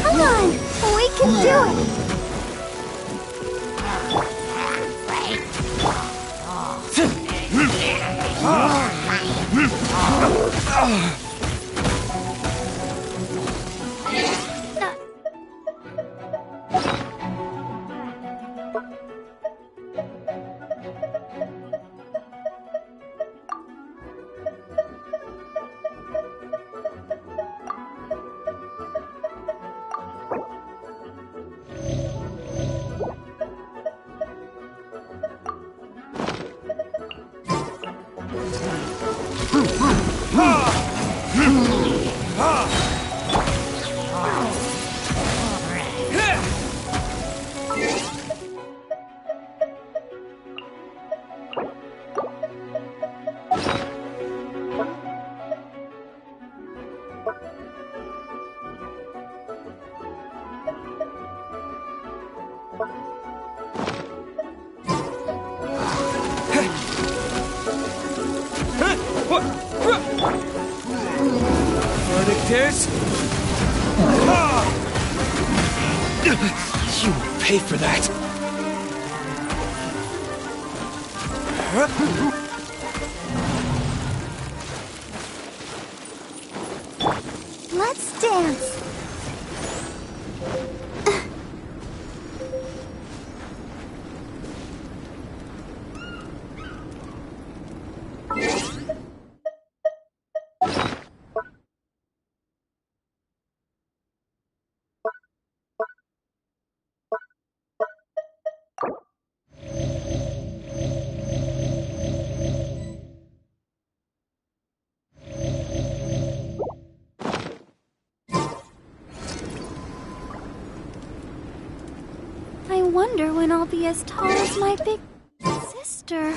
Come on! We can do it! This You will pay for that. Let's dance. I wonder when I'll be as tall as my big sister.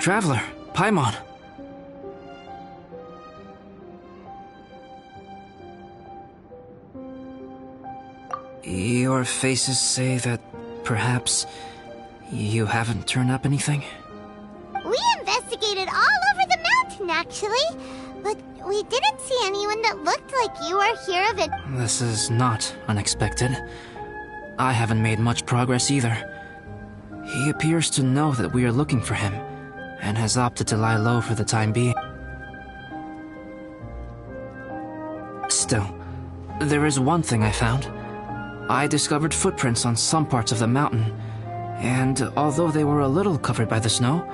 Traveler, Paimon. Your faces say that perhaps you haven't turned up anything? We investigated all over the mountain, actually. But we didn't see anyone that looked like you or hear of it. This is not unexpected. I haven't made much progress either. He appears to know that we are looking for him, and has opted to lie low for the time being. Still, there is one thing I found. I discovered footprints on some parts of the mountain, and although they were a little covered by the snow,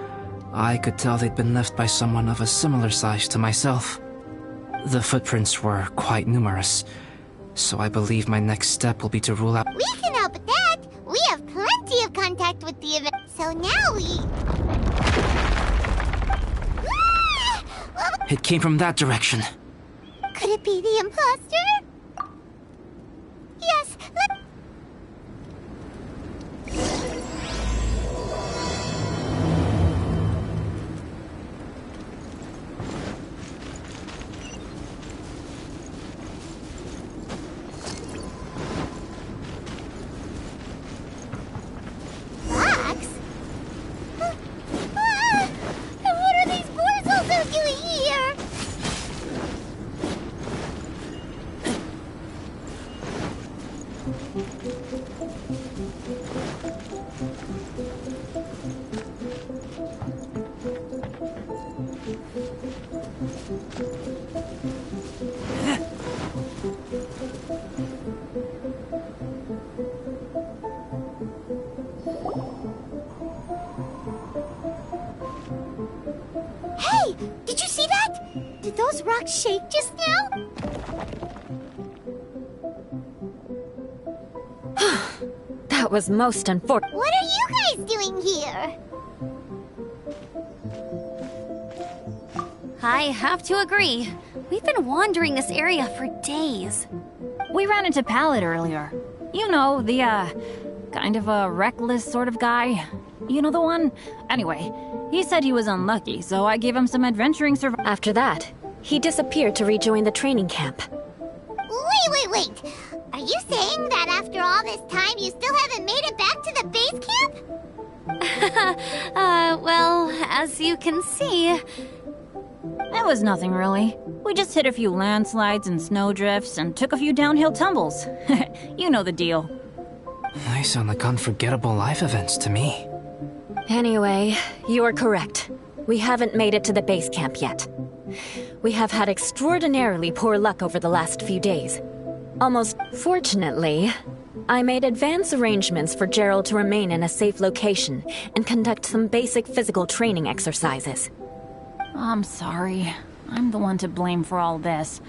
I could tell they'd been left by someone of a similar size to myself. The footprints were quite numerous, so I believe my next step will be to rule out— We can help with that! We have plenty of contact with the event, so now we... It came from that direction. Could it be the imposter? Yes, let... Fox? And what are these boars also doing here? rock shake just now? That was most unfortunate. What are you guys doing here? I have to agree. We've been wandering this area for days. We ran into Pallet earlier. You know, the, kind of a reckless sort of guy. You know the one? Anyway, he said he was unlucky, so I gave him some adventuring After that, he disappeared to rejoin the training camp. Wait. Are you saying that after all this time you still haven't made it back to the base camp? Well, as you can see... It was nothing really. We just hit a few landslides and snowdrifts and took a few downhill tumbles. You know the deal. They sound like unforgettable life events to me. Anyway, you are correct. We haven't made it to the base camp yet. We have had extraordinarily poor luck over the last few days. Almost fortunately, I made advance arrangements for Gerald to remain in a safe location and conduct some basic physical training exercises. I'm sorry. I'm the one to blame for all this.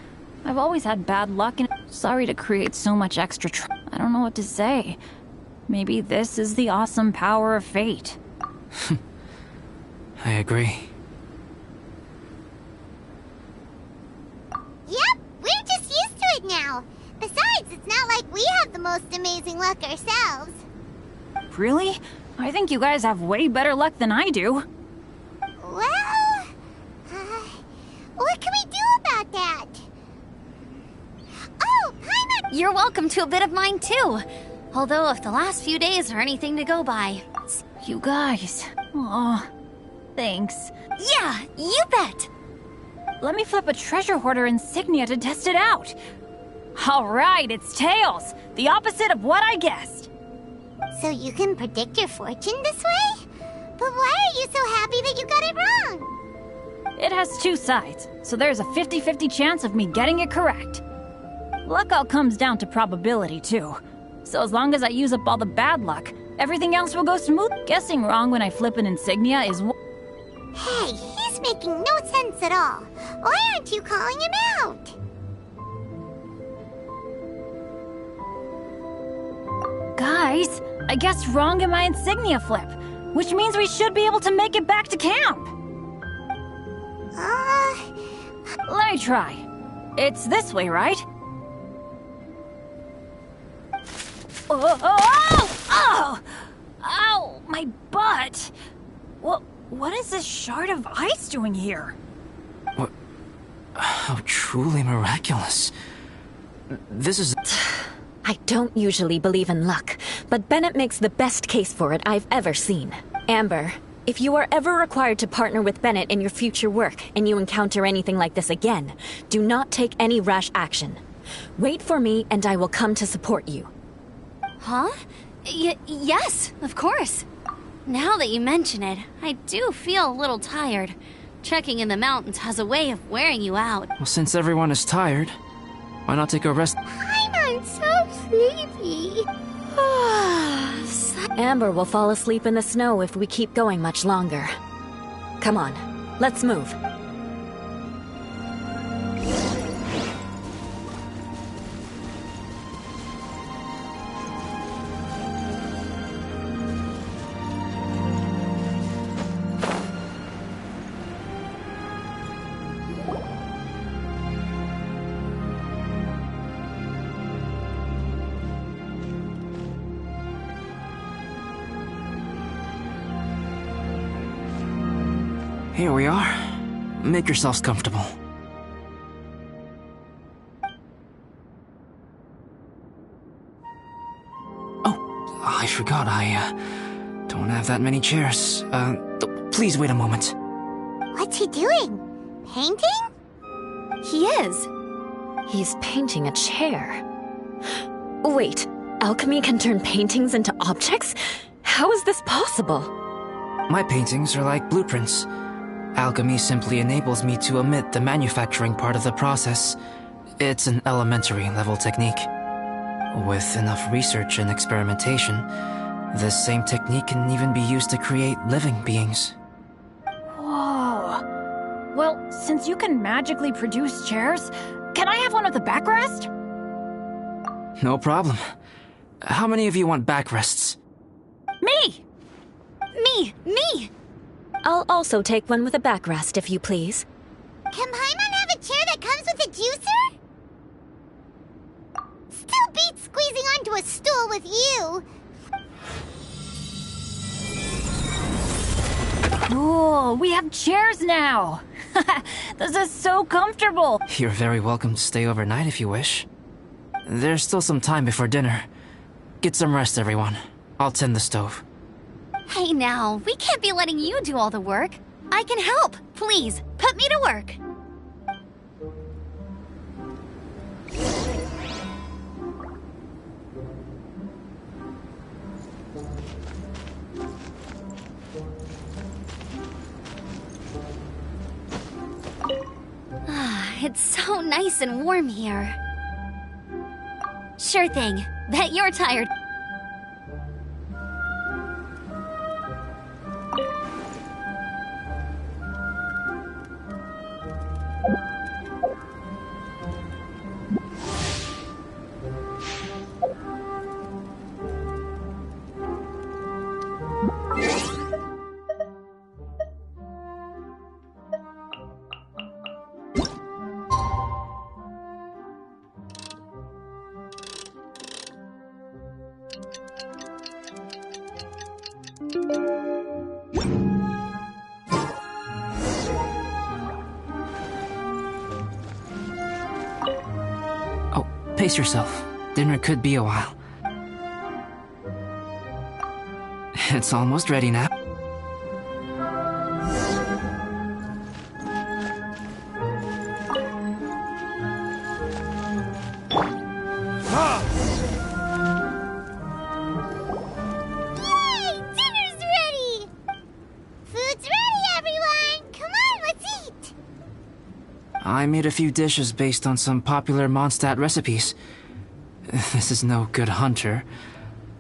I've always had bad luck and sorry to create so much extra I don't know what to say. Maybe this is the awesome power of fate. I agree. Yep, we're just used to it now. Besides, it's not like we have the most amazing luck ourselves. Really? I think you guys have way better luck than I do. Well, what can we do about that? Oh, Paimon! You're welcome to a bit of mine too. Although if the last few days are anything to go by. You guys. Aw, thanks. Yeah, you bet! Let me flip a treasure hoarder insignia to test it out. Alright, it's tails. The opposite of what I guessed. So you can predict your fortune this way? But why are you so happy that you got it wrong? It has two sides, so there's a 50-50 chance of me getting it correct. Luck all comes down to probability, too. So as long as I use up all the bad luck, everything else will go smooth. Guessing wrong when I flip an insignia is... Hey, he's making no sense at all. Why aren't you calling him out? Guys, I guessed wrong in my insignia flip, which means we should be able to make it back to camp. Let me try. It's this way, right? Oh! Ow, my butt! What is this shard of ice doing here? What? How truly miraculous. This is... I don't usually believe in luck, but Bennett makes the best case for it I've ever seen. Amber, if you are ever required to partner with Bennett in your future work and you encounter anything like this again, do not take any rash action. Wait for me and I will come to support you. Huh? Yes, of course. Now that you mention it, I do feel a little tired. Trekking in the mountains has a way of wearing you out. Well, since everyone is tired, why not take a rest? I'm so sleepy. Amber will fall asleep in the snow if we keep going much longer. Come on, let's move. Here we are. Make yourselves comfortable. Oh, I forgot I, don't have that many chairs. Please wait a moment. What's he doing? Painting? He is. He's painting a chair. Wait, alchemy can turn paintings into objects? How is this possible? My paintings are like blueprints. Alchemy simply enables me to omit the manufacturing part of the process. It's an elementary level technique. With enough research and experimentation, this same technique can even be used to create living beings. Whoa. Well, since you can magically produce chairs, can I have one with a backrest? No problem. How many of you want backrests? Me! Me! I'll also take one with a backrest, if you please. Can Paimon have a chair that comes with a juicer? Still beats squeezing onto a stool with you. Cool, we have chairs now! This is so comfortable! You're very welcome to stay overnight if you wish. There's still some time before dinner. Get some rest, everyone. I'll tend the stove. Hey now, we can't be letting you do all the work. I can help. Please, put me to work. It's so nice and warm here. Sure thing. Bet you're tired. Oh, pace yourself. Dinner could be a while. It's almost ready now. Yay! Dinner's ready! Food's ready, everyone! Come on, let's eat! I made a few dishes based on some popular Mondstadt recipes. This is no good hunter,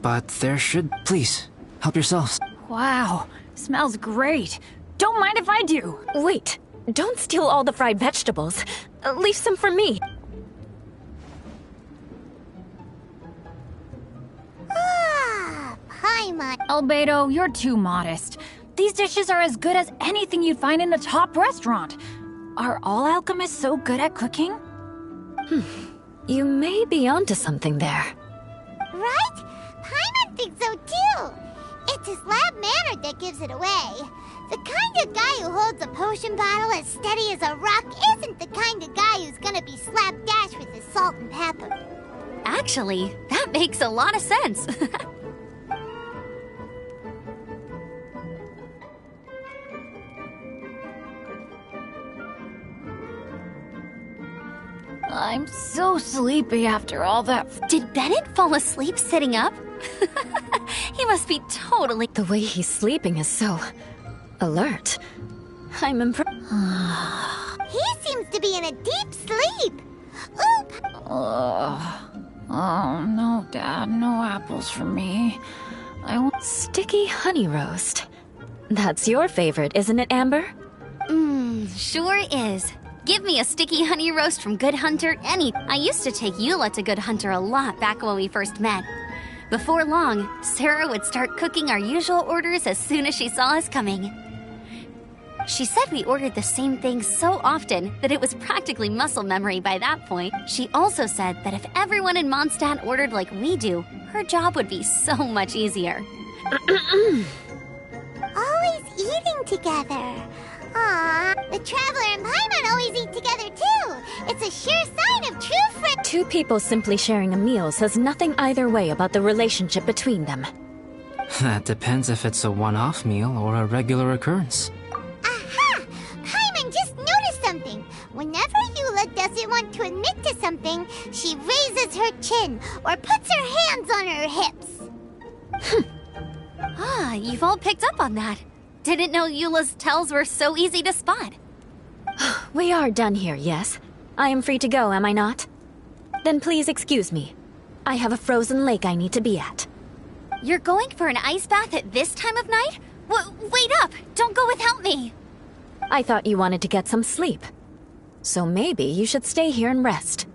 but there should... Please, help yourselves. Wow, smells great. Don't mind if I do. Wait, don't steal all the fried vegetables. Leave some for me. Ah, Paimon. Albedo, you're too modest. These dishes are as good as anything you'd find in a top restaurant. Are all alchemists so good at cooking? You may be onto something there. Right? Paimon thinks so too. It's his lab manner that gives it away. The kind of guy who holds a potion bottle as steady as a rock isn't the kind of guy who's gonna be slapdash with his salt and pepper. Actually, that makes a lot of sense. I'm so sleepy after all that. Did Bennett fall asleep sitting up? He must be totally... The way he's sleeping is so... alert. I'm impressed. He seems to be in a deep sleep. Oop! Oh, no, Dad, no apples for me. I want... Sticky honey roast. That's your favorite, isn't it, Amber? Sure is. Give me a sticky honey roast from Good Hunter any... I used to take Eula to Good Hunter a lot back when we first met. Before long, Sarah would start cooking our usual orders as soon as she saw us coming. She said we ordered the same thing so often that it was practically muscle memory by that point. She also said that if everyone in Mondstadt ordered like we do, her job would be so much easier. Always eating together. Aww, the Traveler and Paimon always eat together too. It's a sure sign of true friendship. Two people simply sharing a meal says nothing either way about the relationship between them. That depends if it's a one-off meal or a regular occurrence. Aha! Paimon just noticed something. Whenever Eula doesn't want to admit to something, she raises her chin or puts her hands on her hips. You've all picked up on that. Didn't know Eula's tells were so easy to spot. We are done here, yes? I am free to go, am I not? Then please excuse me. I have a frozen lake I need to be at. You're going for an ice bath at this time of night? Wait up! Don't go without me! I thought you wanted to get some sleep. so maybe you should stay here and rest.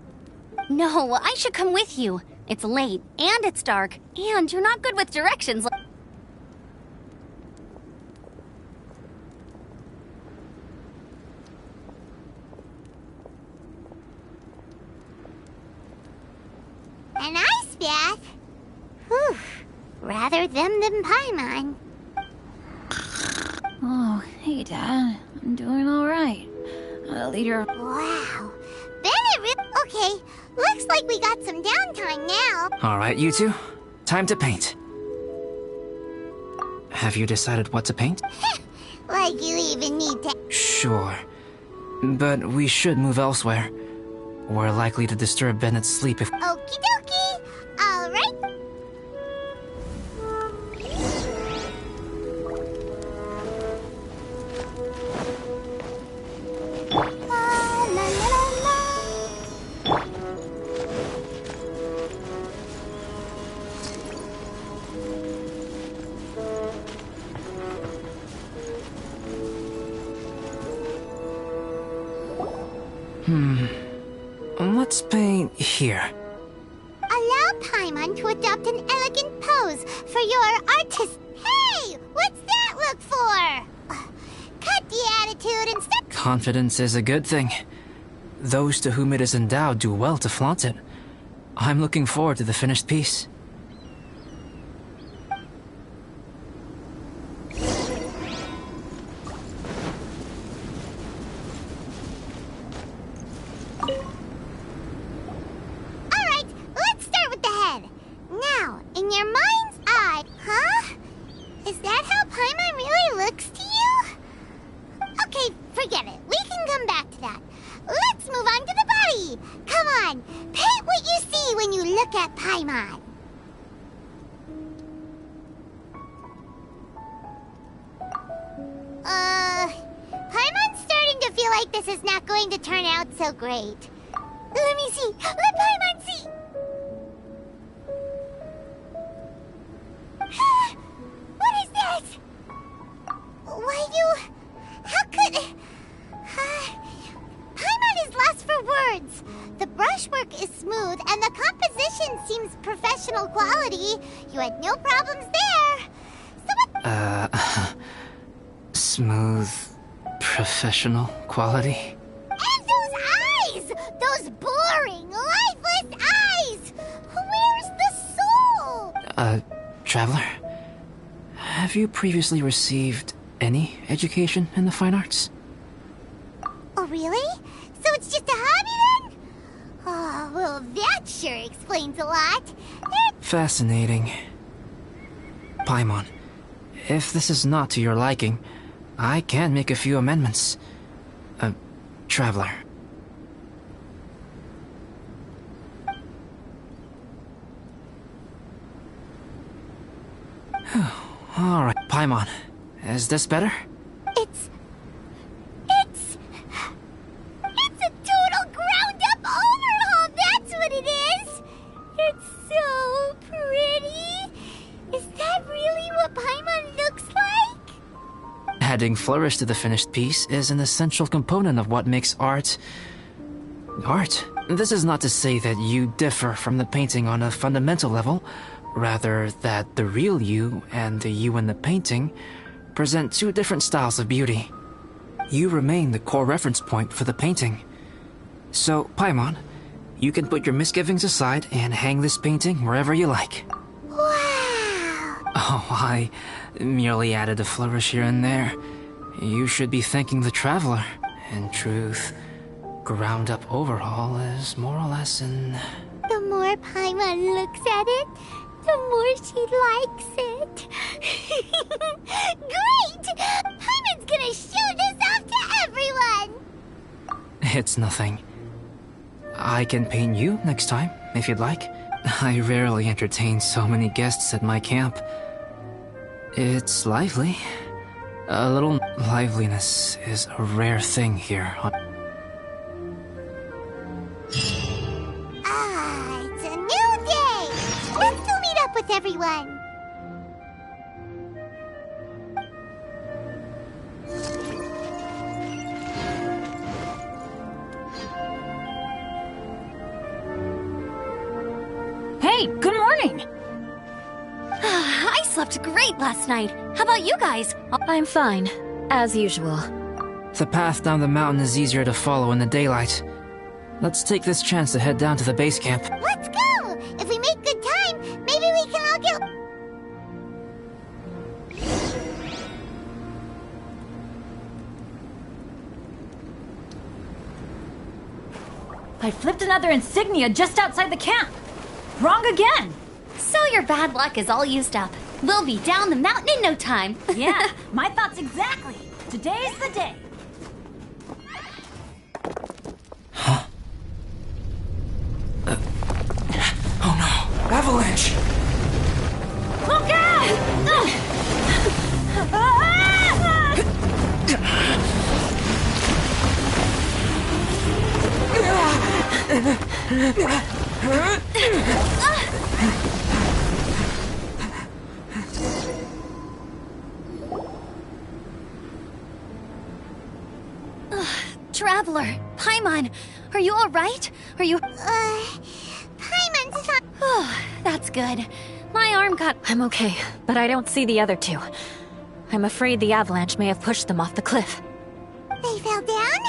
No, I should come with you. It's late, and it's dark, and you're not good with directions. An ice bath? Whew. Rather them than Paimon. Oh, hey, Dad. I'm doing all right. Leader. Wow. Okay, looks like we got some downtime now. Alright, you two. Time to paint. Have you decided what to paint? Like you even need to... Sure. But we should move elsewhere. We're likely to disturb Bennett's sleep if... Okie dokie. Alright. La la la la. Let's paint here. Allow Paimon to adopt an elegant pose for your artist. Hey, what's that look for? Cut the attitude and step. Confidence is a good thing. Those to whom it is endowed do well to flaunt it. I'm looking forward to the finished piece. Alright, let's start with the head. Now, in your mind's eye, huh? Is that how Paimon really looks to you? Okay, forget it. We can come back to that. Let's move on to the body. Come on, paint what you see when you look at Paimon. Paimon's starting to feel like this is not going to turn out so great. Let me see. Let Paimon see. What is this? How could... Paimon is lost for words. The brushwork is smooth and the composition seems professional quality. You had no problems there. So what... Smooth, professional quality. And those eyes! Those boring, lifeless eyes! Where's the soul? Traveler? Have you previously received any education in the fine arts? Oh, really? So it's just a hobby then? Oh, well, that sure explains a lot. Fascinating. Paimon, if this is not to your liking, I can make a few amendments. Traveler. Alright, Paimon. Is this better? It's a total ground-up overhaul, that's what it is! It's so pretty! Is that really what Paimon looks like? Adding flourish to the finished piece is an essential component of what makes art... art. This is not to say that you differ from the painting on a fundamental level, rather that the real you and the you in the painting present two different styles of beauty. You remain the core reference point for the painting. So, Paimon, you can put your misgivings aside and hang this painting wherever you like. Wow! Oh, I merely added a flourish here and there. You should be thanking the traveler. In truth, ground-up overhaul is more or less an... The more Paimon looks at it, the more she likes it. Great! Paimon's gonna show this off to everyone! It's nothing. I can paint you next time, if you'd like. I rarely entertain so many guests at my camp. It's lively. A little liveliness is a rare thing here. It's a new day! Let's go meet up with everyone! Hey, good morning! I slept great last night. How about you guys? I'm fine, as usual. The path down the mountain is easier to follow in the daylight. Let's take this chance to head down to the base camp. Let's go! If we make good time, maybe we can all get... I flipped another insignia just outside the camp. Wrong again. So your bad luck is all used up. We'll be down the mountain in no time. Yeah, my thoughts exactly. Today's the day. Oh no! Avalanche! Look out! Traveler, Paimon, are you all right? Are you... Paimon's not... Oh, that's good. My arm got... I'm okay, but I don't see the other two. I'm afraid the avalanche may have pushed them off the cliff. They fell down?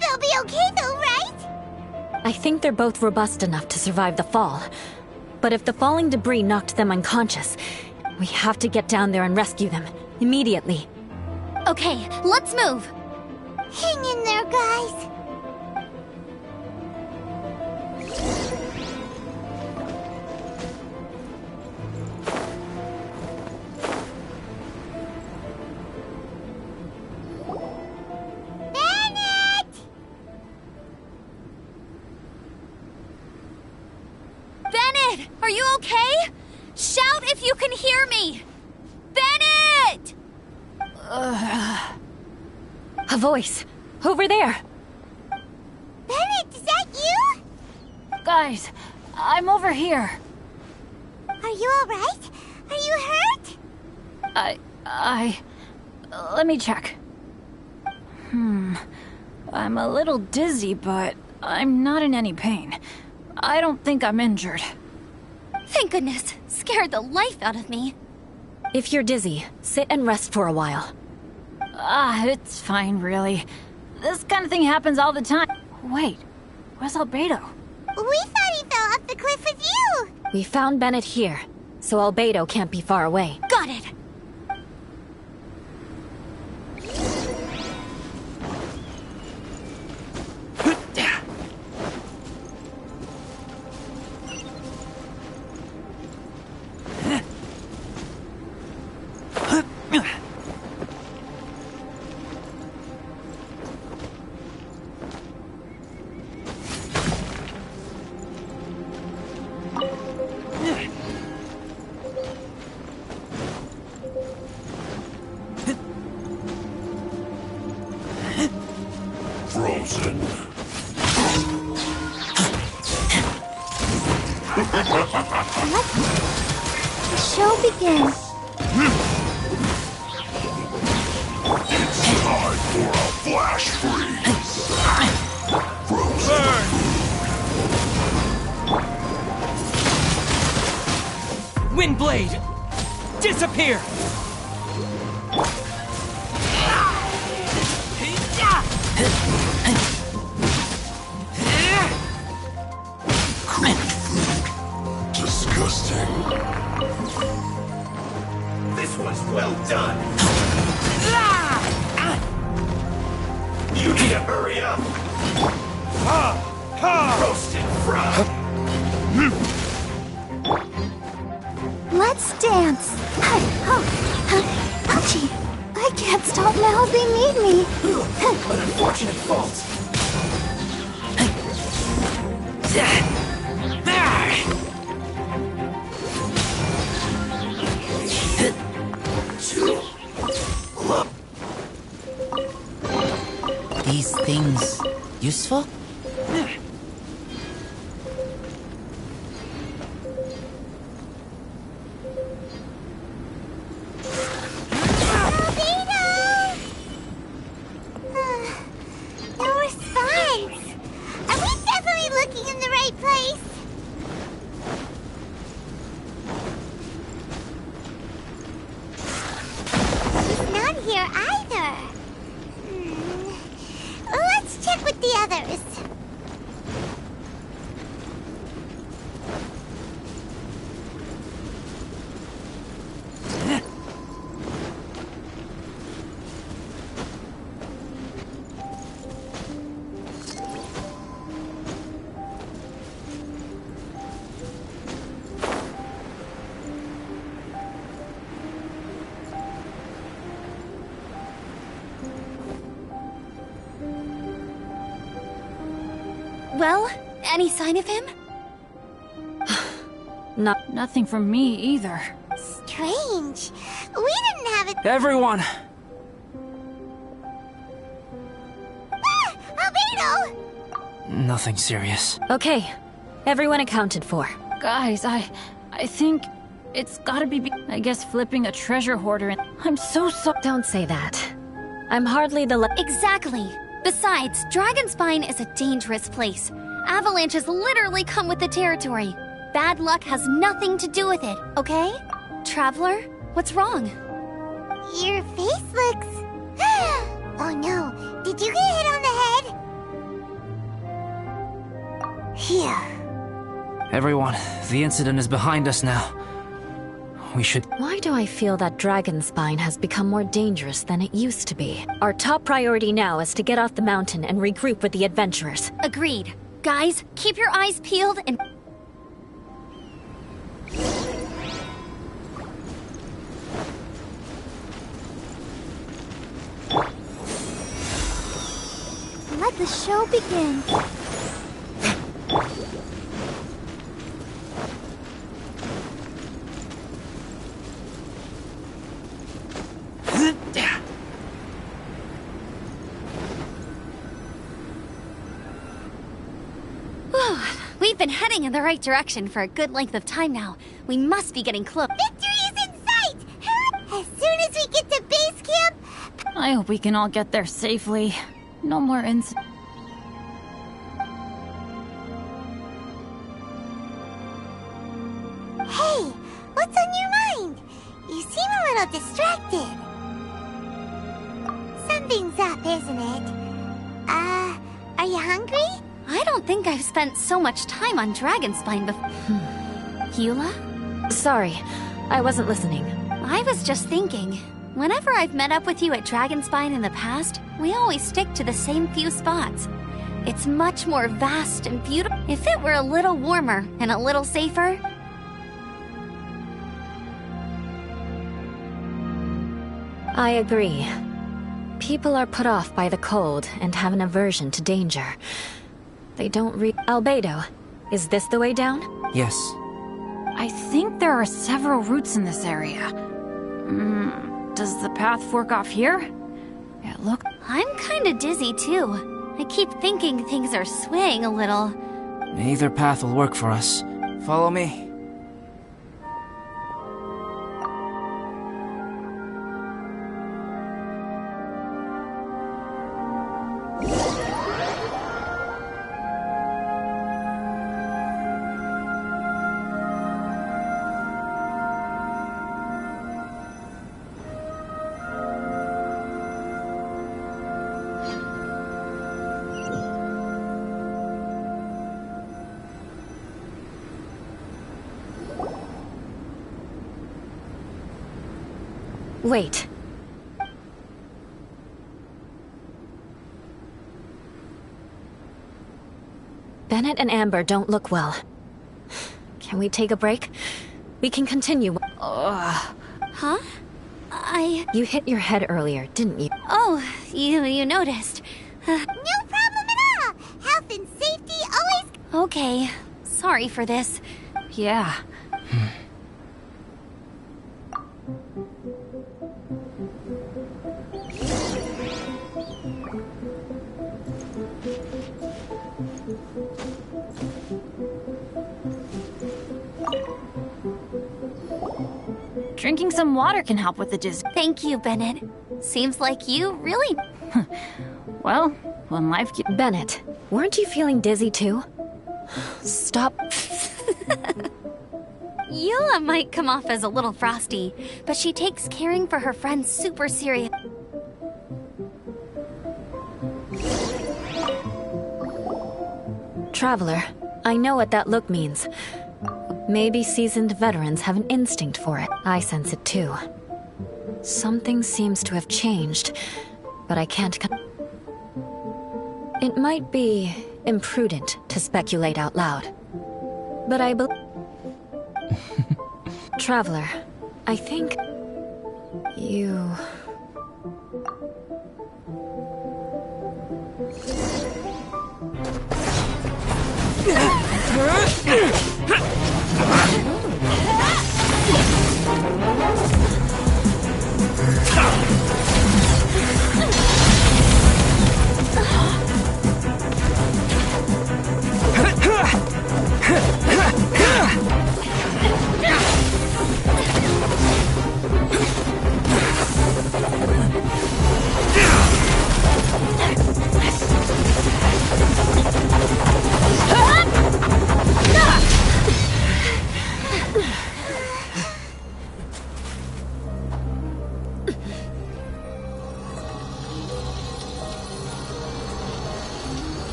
They'll be okay though, right? I think they're both robust enough to survive the fall. But if the falling debris knocked them unconscious, we have to get down there and rescue them. Immediately. Okay, let's move. Hang in there, guys. Bennett, are you okay? Shout if you can hear me. Bennett! A voice! Over there! Bennett, is that you? Guys, I'm over here. Are you alright? Are you hurt? Let me check. I'm a little dizzy, but I'm not in any pain. I don't think I'm injured. Thank goodness. Scared the life out of me. If you're dizzy, sit and rest for a while. It's fine, really. This kind of thing happens all the time. Wait, where's Albedo? We thought he fell off the cliff with you! We found Bennett here, so Albedo can't be far away. Got it. Frozen. The show begins. It's time for a flash freeze. Frozen. Windblade! Disappear! Disgusting. This was well done! You need to hurry up! Roasted frog! Let's dance. Ouchie! I can't stop now. They need me. An unfortunate fault. These things useful? No response. Are we definitely looking in the right place? here either. Let's check with the others. Well, any sign of him? Nothing from me either. Strange. We didn't have it. Everyone! Albedo! Nothing serious. Okay, everyone accounted for. Guys, I think it's gotta be, I guess, flipping a treasure hoarder. I'm so sorry. Don't say that. I'm hardly the Exactly. Besides, Dragonspine is a dangerous place. Avalanches literally come with the territory. Bad luck has nothing to do with it, okay? Traveler, what's wrong? Your face looks... Oh no, did you get hit on the head? Here. Everyone, the incident is behind us now. We should... Why do I feel that Dragonspine has become more dangerous than it used to be? Our top priority now is to get off the mountain and regroup with the adventurers. Agreed. Guys, keep your eyes peeled and... Let the show begin. We've been heading in the right direction for a good length of time now. We must be getting close. Victory is in sight! As soon as we get to base camp... I hope we can all get there safely. No more incidents. Hey, what's on your mind? You seem a little distracted. Something's up, isn't it? Are you hungry? I don't think I've spent so much time on Dragonspine before. Eula? Sorry, I wasn't listening. I was just thinking. Whenever I've met up with you at Dragonspine in the past, we always stick to the same few spots. It's much more vast and beautiful. If it were a little warmer and a little safer... I agree. People are put off by the cold and have an aversion to danger. They don't Albedo, is this the way down? Yes. I think there are several routes in this area. Does the path fork off here? It look... I'm kinda dizzy too. I keep thinking things are swaying a little. Either path will work for us. Follow me. Wait. Bennett and Amber don't look well. Can we take a break? We can continue. Huh? You hit your head earlier, didn't you? Oh, you noticed. No problem at all! Health and safety always... Okay. Sorry for this. Yeah. Drinking some water can help with the dizzy. Thank you, Bennett. Seems like you really... Well, when life gets... Bennett, weren't you feeling dizzy too? Stop. Eula might come off as a little frosty, but she takes caring for her friends super serious. Traveler, I know what that look means. Maybe seasoned veterans have an instinct for it. I sense it too. Something seems to have changed, but I can't... It might be imprudent to speculate out loud, but I believe... Traveler, I think... you...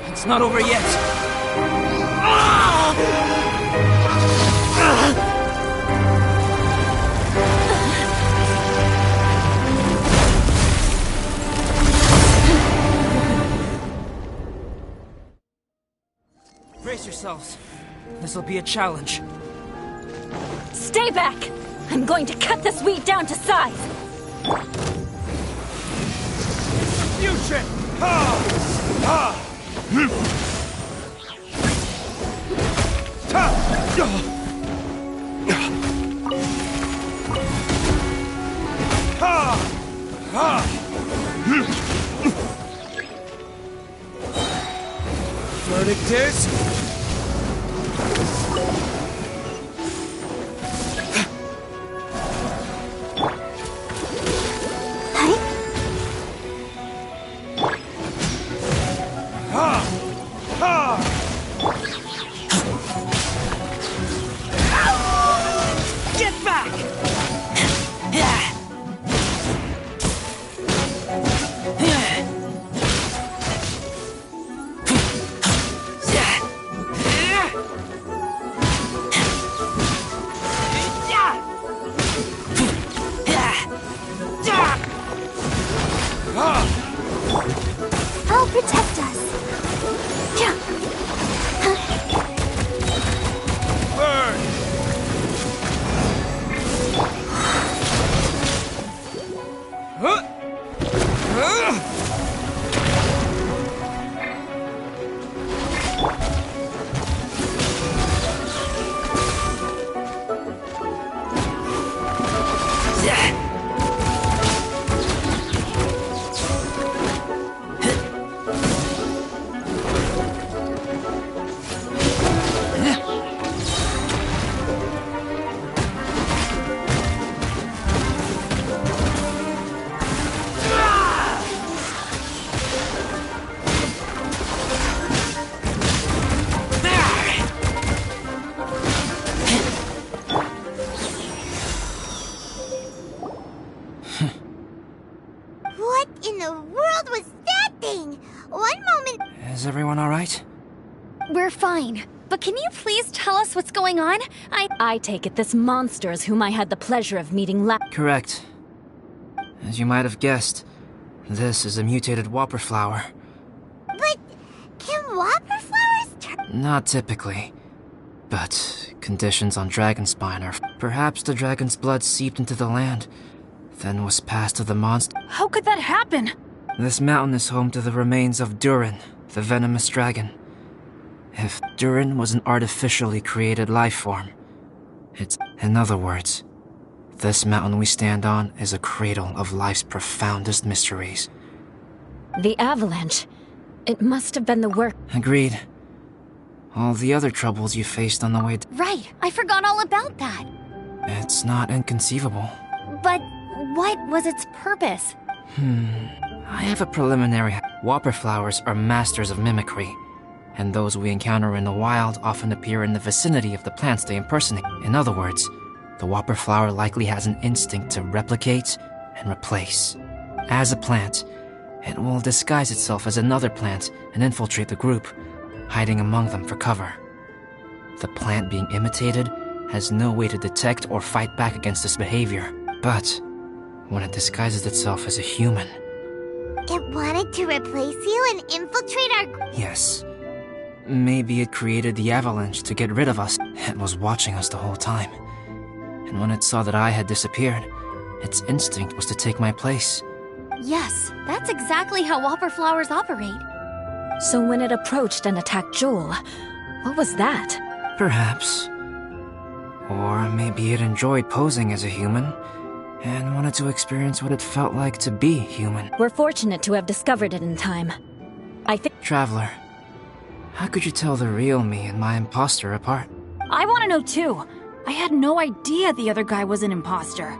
It's not over yet. Brace yourselves. This'll be a challenge. Stay back! I'm going to cut this wheat down to size! Fusion! Ha! Ha! Verdict is... I'll protect us. What in the world was that thing? One moment... Is everyone alright? We're fine. But can you please tell us what's going on? I take it this monster is whom I had the pleasure of meeting Correct. As you might have guessed, this is a mutated whopper flower. But can whopper flowers turn... Not typically. But conditions on Dragonspine are... Perhaps the dragon's blood seeped into the land, then was passed to the monster. How could that happen? This mountain is home to the remains of Durin, the venomous dragon. If Durin was an artificially created life form, it's... In other words, this mountain we stand on is a cradle of life's profoundest mysteries. The avalanche. It must have been the work... Agreed. all the other troubles you faced on the way. Right, I forgot all about that. It's not inconceivable. But what was its purpose? I have a preliminary. Whopper flowers are masters of mimicry, and those we encounter in the wild often appear in the vicinity of the plants they impersonate. In other words, the whopper flower likely has an instinct to replicate and replace. As a plant, it will disguise itself as another plant and infiltrate the group, hiding among them for cover. The plant being imitated has no way to detect or fight back against this behavior. But when it disguises itself as a human... It wanted to replace you and infiltrate our... Yes. Maybe it created the avalanche to get rid of us. It was watching us the whole time. And when it saw that I had disappeared, its instinct was to take my place. Yes, that's exactly how whopper flowers operate. So when it approached and attacked Joel, what was that? Perhaps. Or maybe it enjoyed posing as a human, and wanted to experience what it felt like to be human. We're fortunate to have discovered it in time. I think... Traveler, how could you tell the real me and my imposter apart? I want to know too. I had no idea the other guy was an imposter.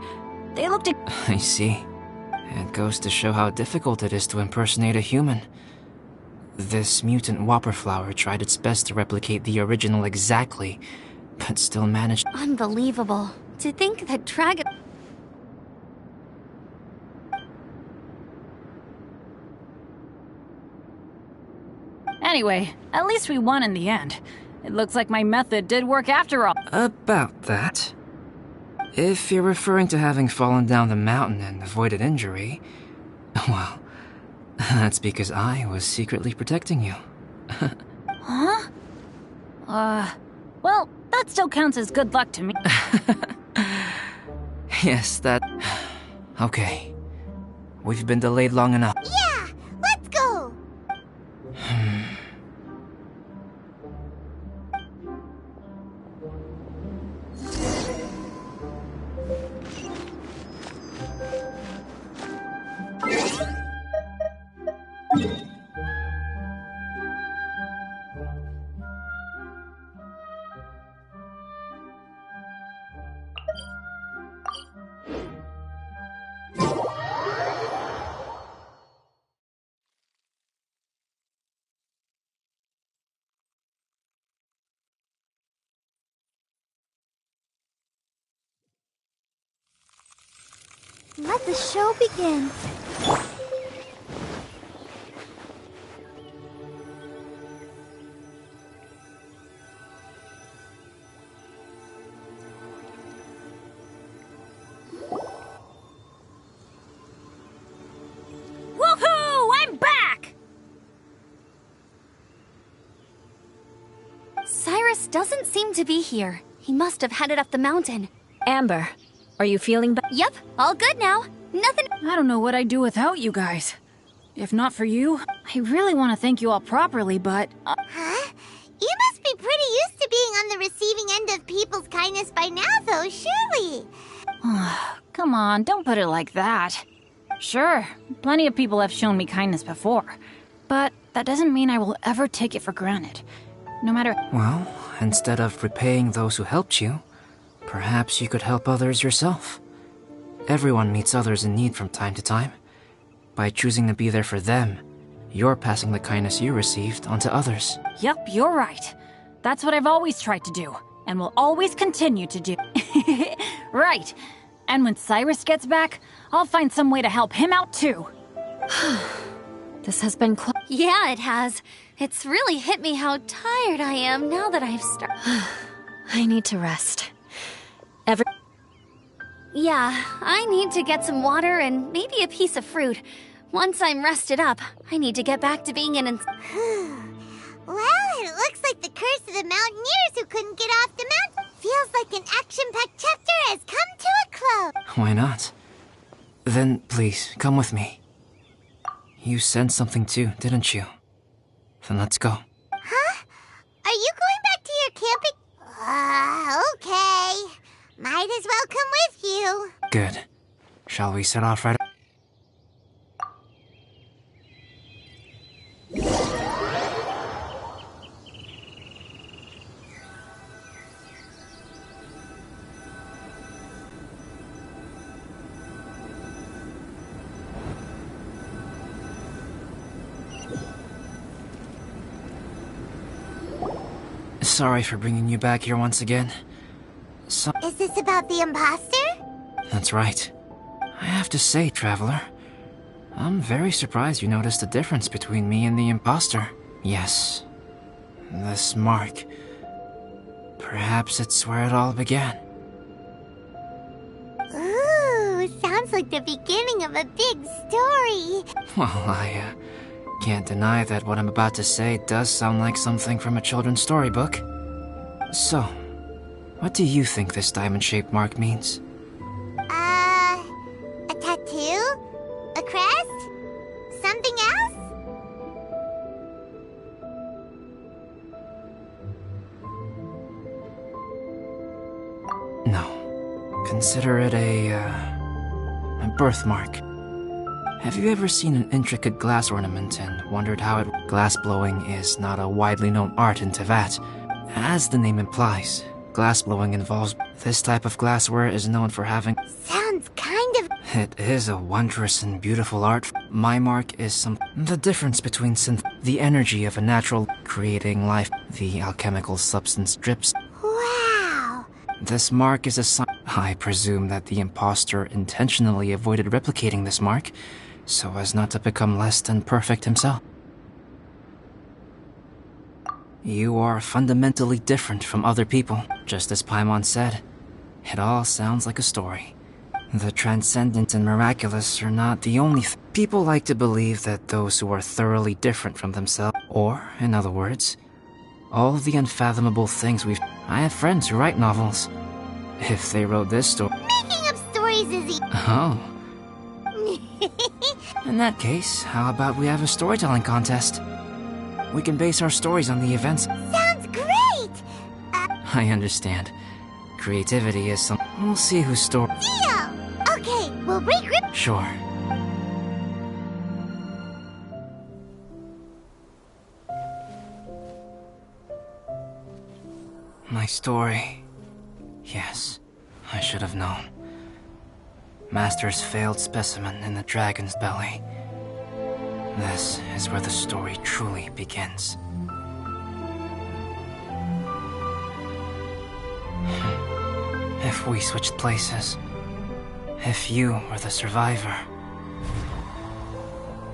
They looked I see. It goes to show how difficult it is to impersonate a human. This mutant whopper flower tried its best to replicate the original exactly, but still managed... Unbelievable. To think that dragon... Anyway, at least we won in the end. It looks like my method did work after all. About that. If you're referring to having fallen down the mountain and avoided injury, well, that's because I was secretly protecting you. Huh? Well, that still counts as good luck to me. Yes, that... Okay. We've been delayed long enough. Yeah, let's go! Let the show begin. Woohoo! I'm back! Cyrus doesn't seem to be here. He must have headed up the mountain. Amber, are you feeling better? Yep, all good now. Nothing... I don't know what I'd do without you guys. If not for you, I really want to thank you all properly, but... Huh? You must be pretty used to being on the receiving end of people's kindness by now, though, surely. Come on, don't put it like that. Sure, plenty of people have shown me kindness before, but that doesn't mean I will ever take it for granted. No matter... Well, instead of repaying those who helped you, perhaps you could help others yourself. Everyone meets others in need from time to time. By choosing to be there for them, you're passing the kindness you received onto others. Yep, you're right. That's what I've always tried to do, and will always continue to do. Right. And when Cyrus gets back, I'll find some way to help him out too. This has been quite... Yeah, it has. It's really hit me how tired I am now that I've started. I need to rest. Yeah, I need to get some water and maybe a piece of fruit. Once I'm rested up, I need to get back to being an Well, it looks like the curse of the mountaineers who couldn't get off the mountain. Feels like an action-packed chapter has come to a close. Why not? Then, please, come with me. You sensed something too, didn't you? Then let's go. Huh? Are you going back to your camping? Okay. Might as well come with you. Good. Shall we set off right... sorry for bringing you back here once again. Is this about the imposter? That's right. I have to say, Traveler, I'm very surprised you noticed the difference between me and the imposter. Yes, this mark. Perhaps it's where it all began. Ooh, sounds like the beginning of a big story. Well, I can't deny that what I'm about to say does sound like something from a children's storybook. So, what do you think this diamond-shaped mark means? A tattoo? A crest? Something else? No. Consider it a birthmark. Have you ever seen an intricate glass ornament and wondered how glass blowing is not a widely known art in Teyvat? As the name implies, glass blowing involves this type of glassware is known for having... Sounds kind of... It is a wondrous and beautiful art. My mark is the difference between the energy of a natural creating life. The alchemical substance drips. Wow! This mark is a sign. I presume that the imposter intentionally avoided replicating this mark, so as not to become less than perfect himself. You are fundamentally different from other people, just as Paimon said. It all sounds like a story. The transcendent and miraculous are not the only people like to believe that those who are thoroughly different from themselves, or, in other words, all the unfathomable things we've... I have friends who write novels. If they wrote this story... Making up stories is easy. Oh. In that case, how about we have a storytelling contest? We can base our stories on the events. Sounds great! I understand. Creativity is some... We'll see whose story... Deal! Okay, we'll regroup... Sure. My story... Yes, I should have known. Master's failed specimen in the dragon's belly. This is where the story truly begins. If we switched places, if you were the survivor,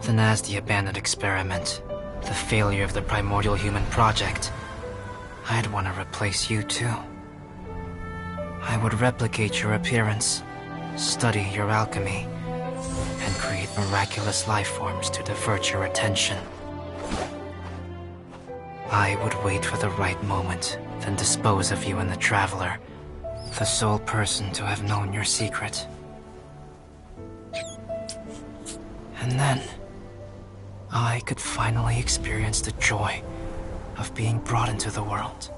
then as the abandoned experiment, the failure of the primordial human project, I'd want to replace you too. I would replicate your appearance, study your alchemy, and create miraculous life forms to divert your attention. I would wait for the right moment, then dispose of you in the Traveler, the sole person to have known your secret. And then, I could finally experience the joy of being brought into the world.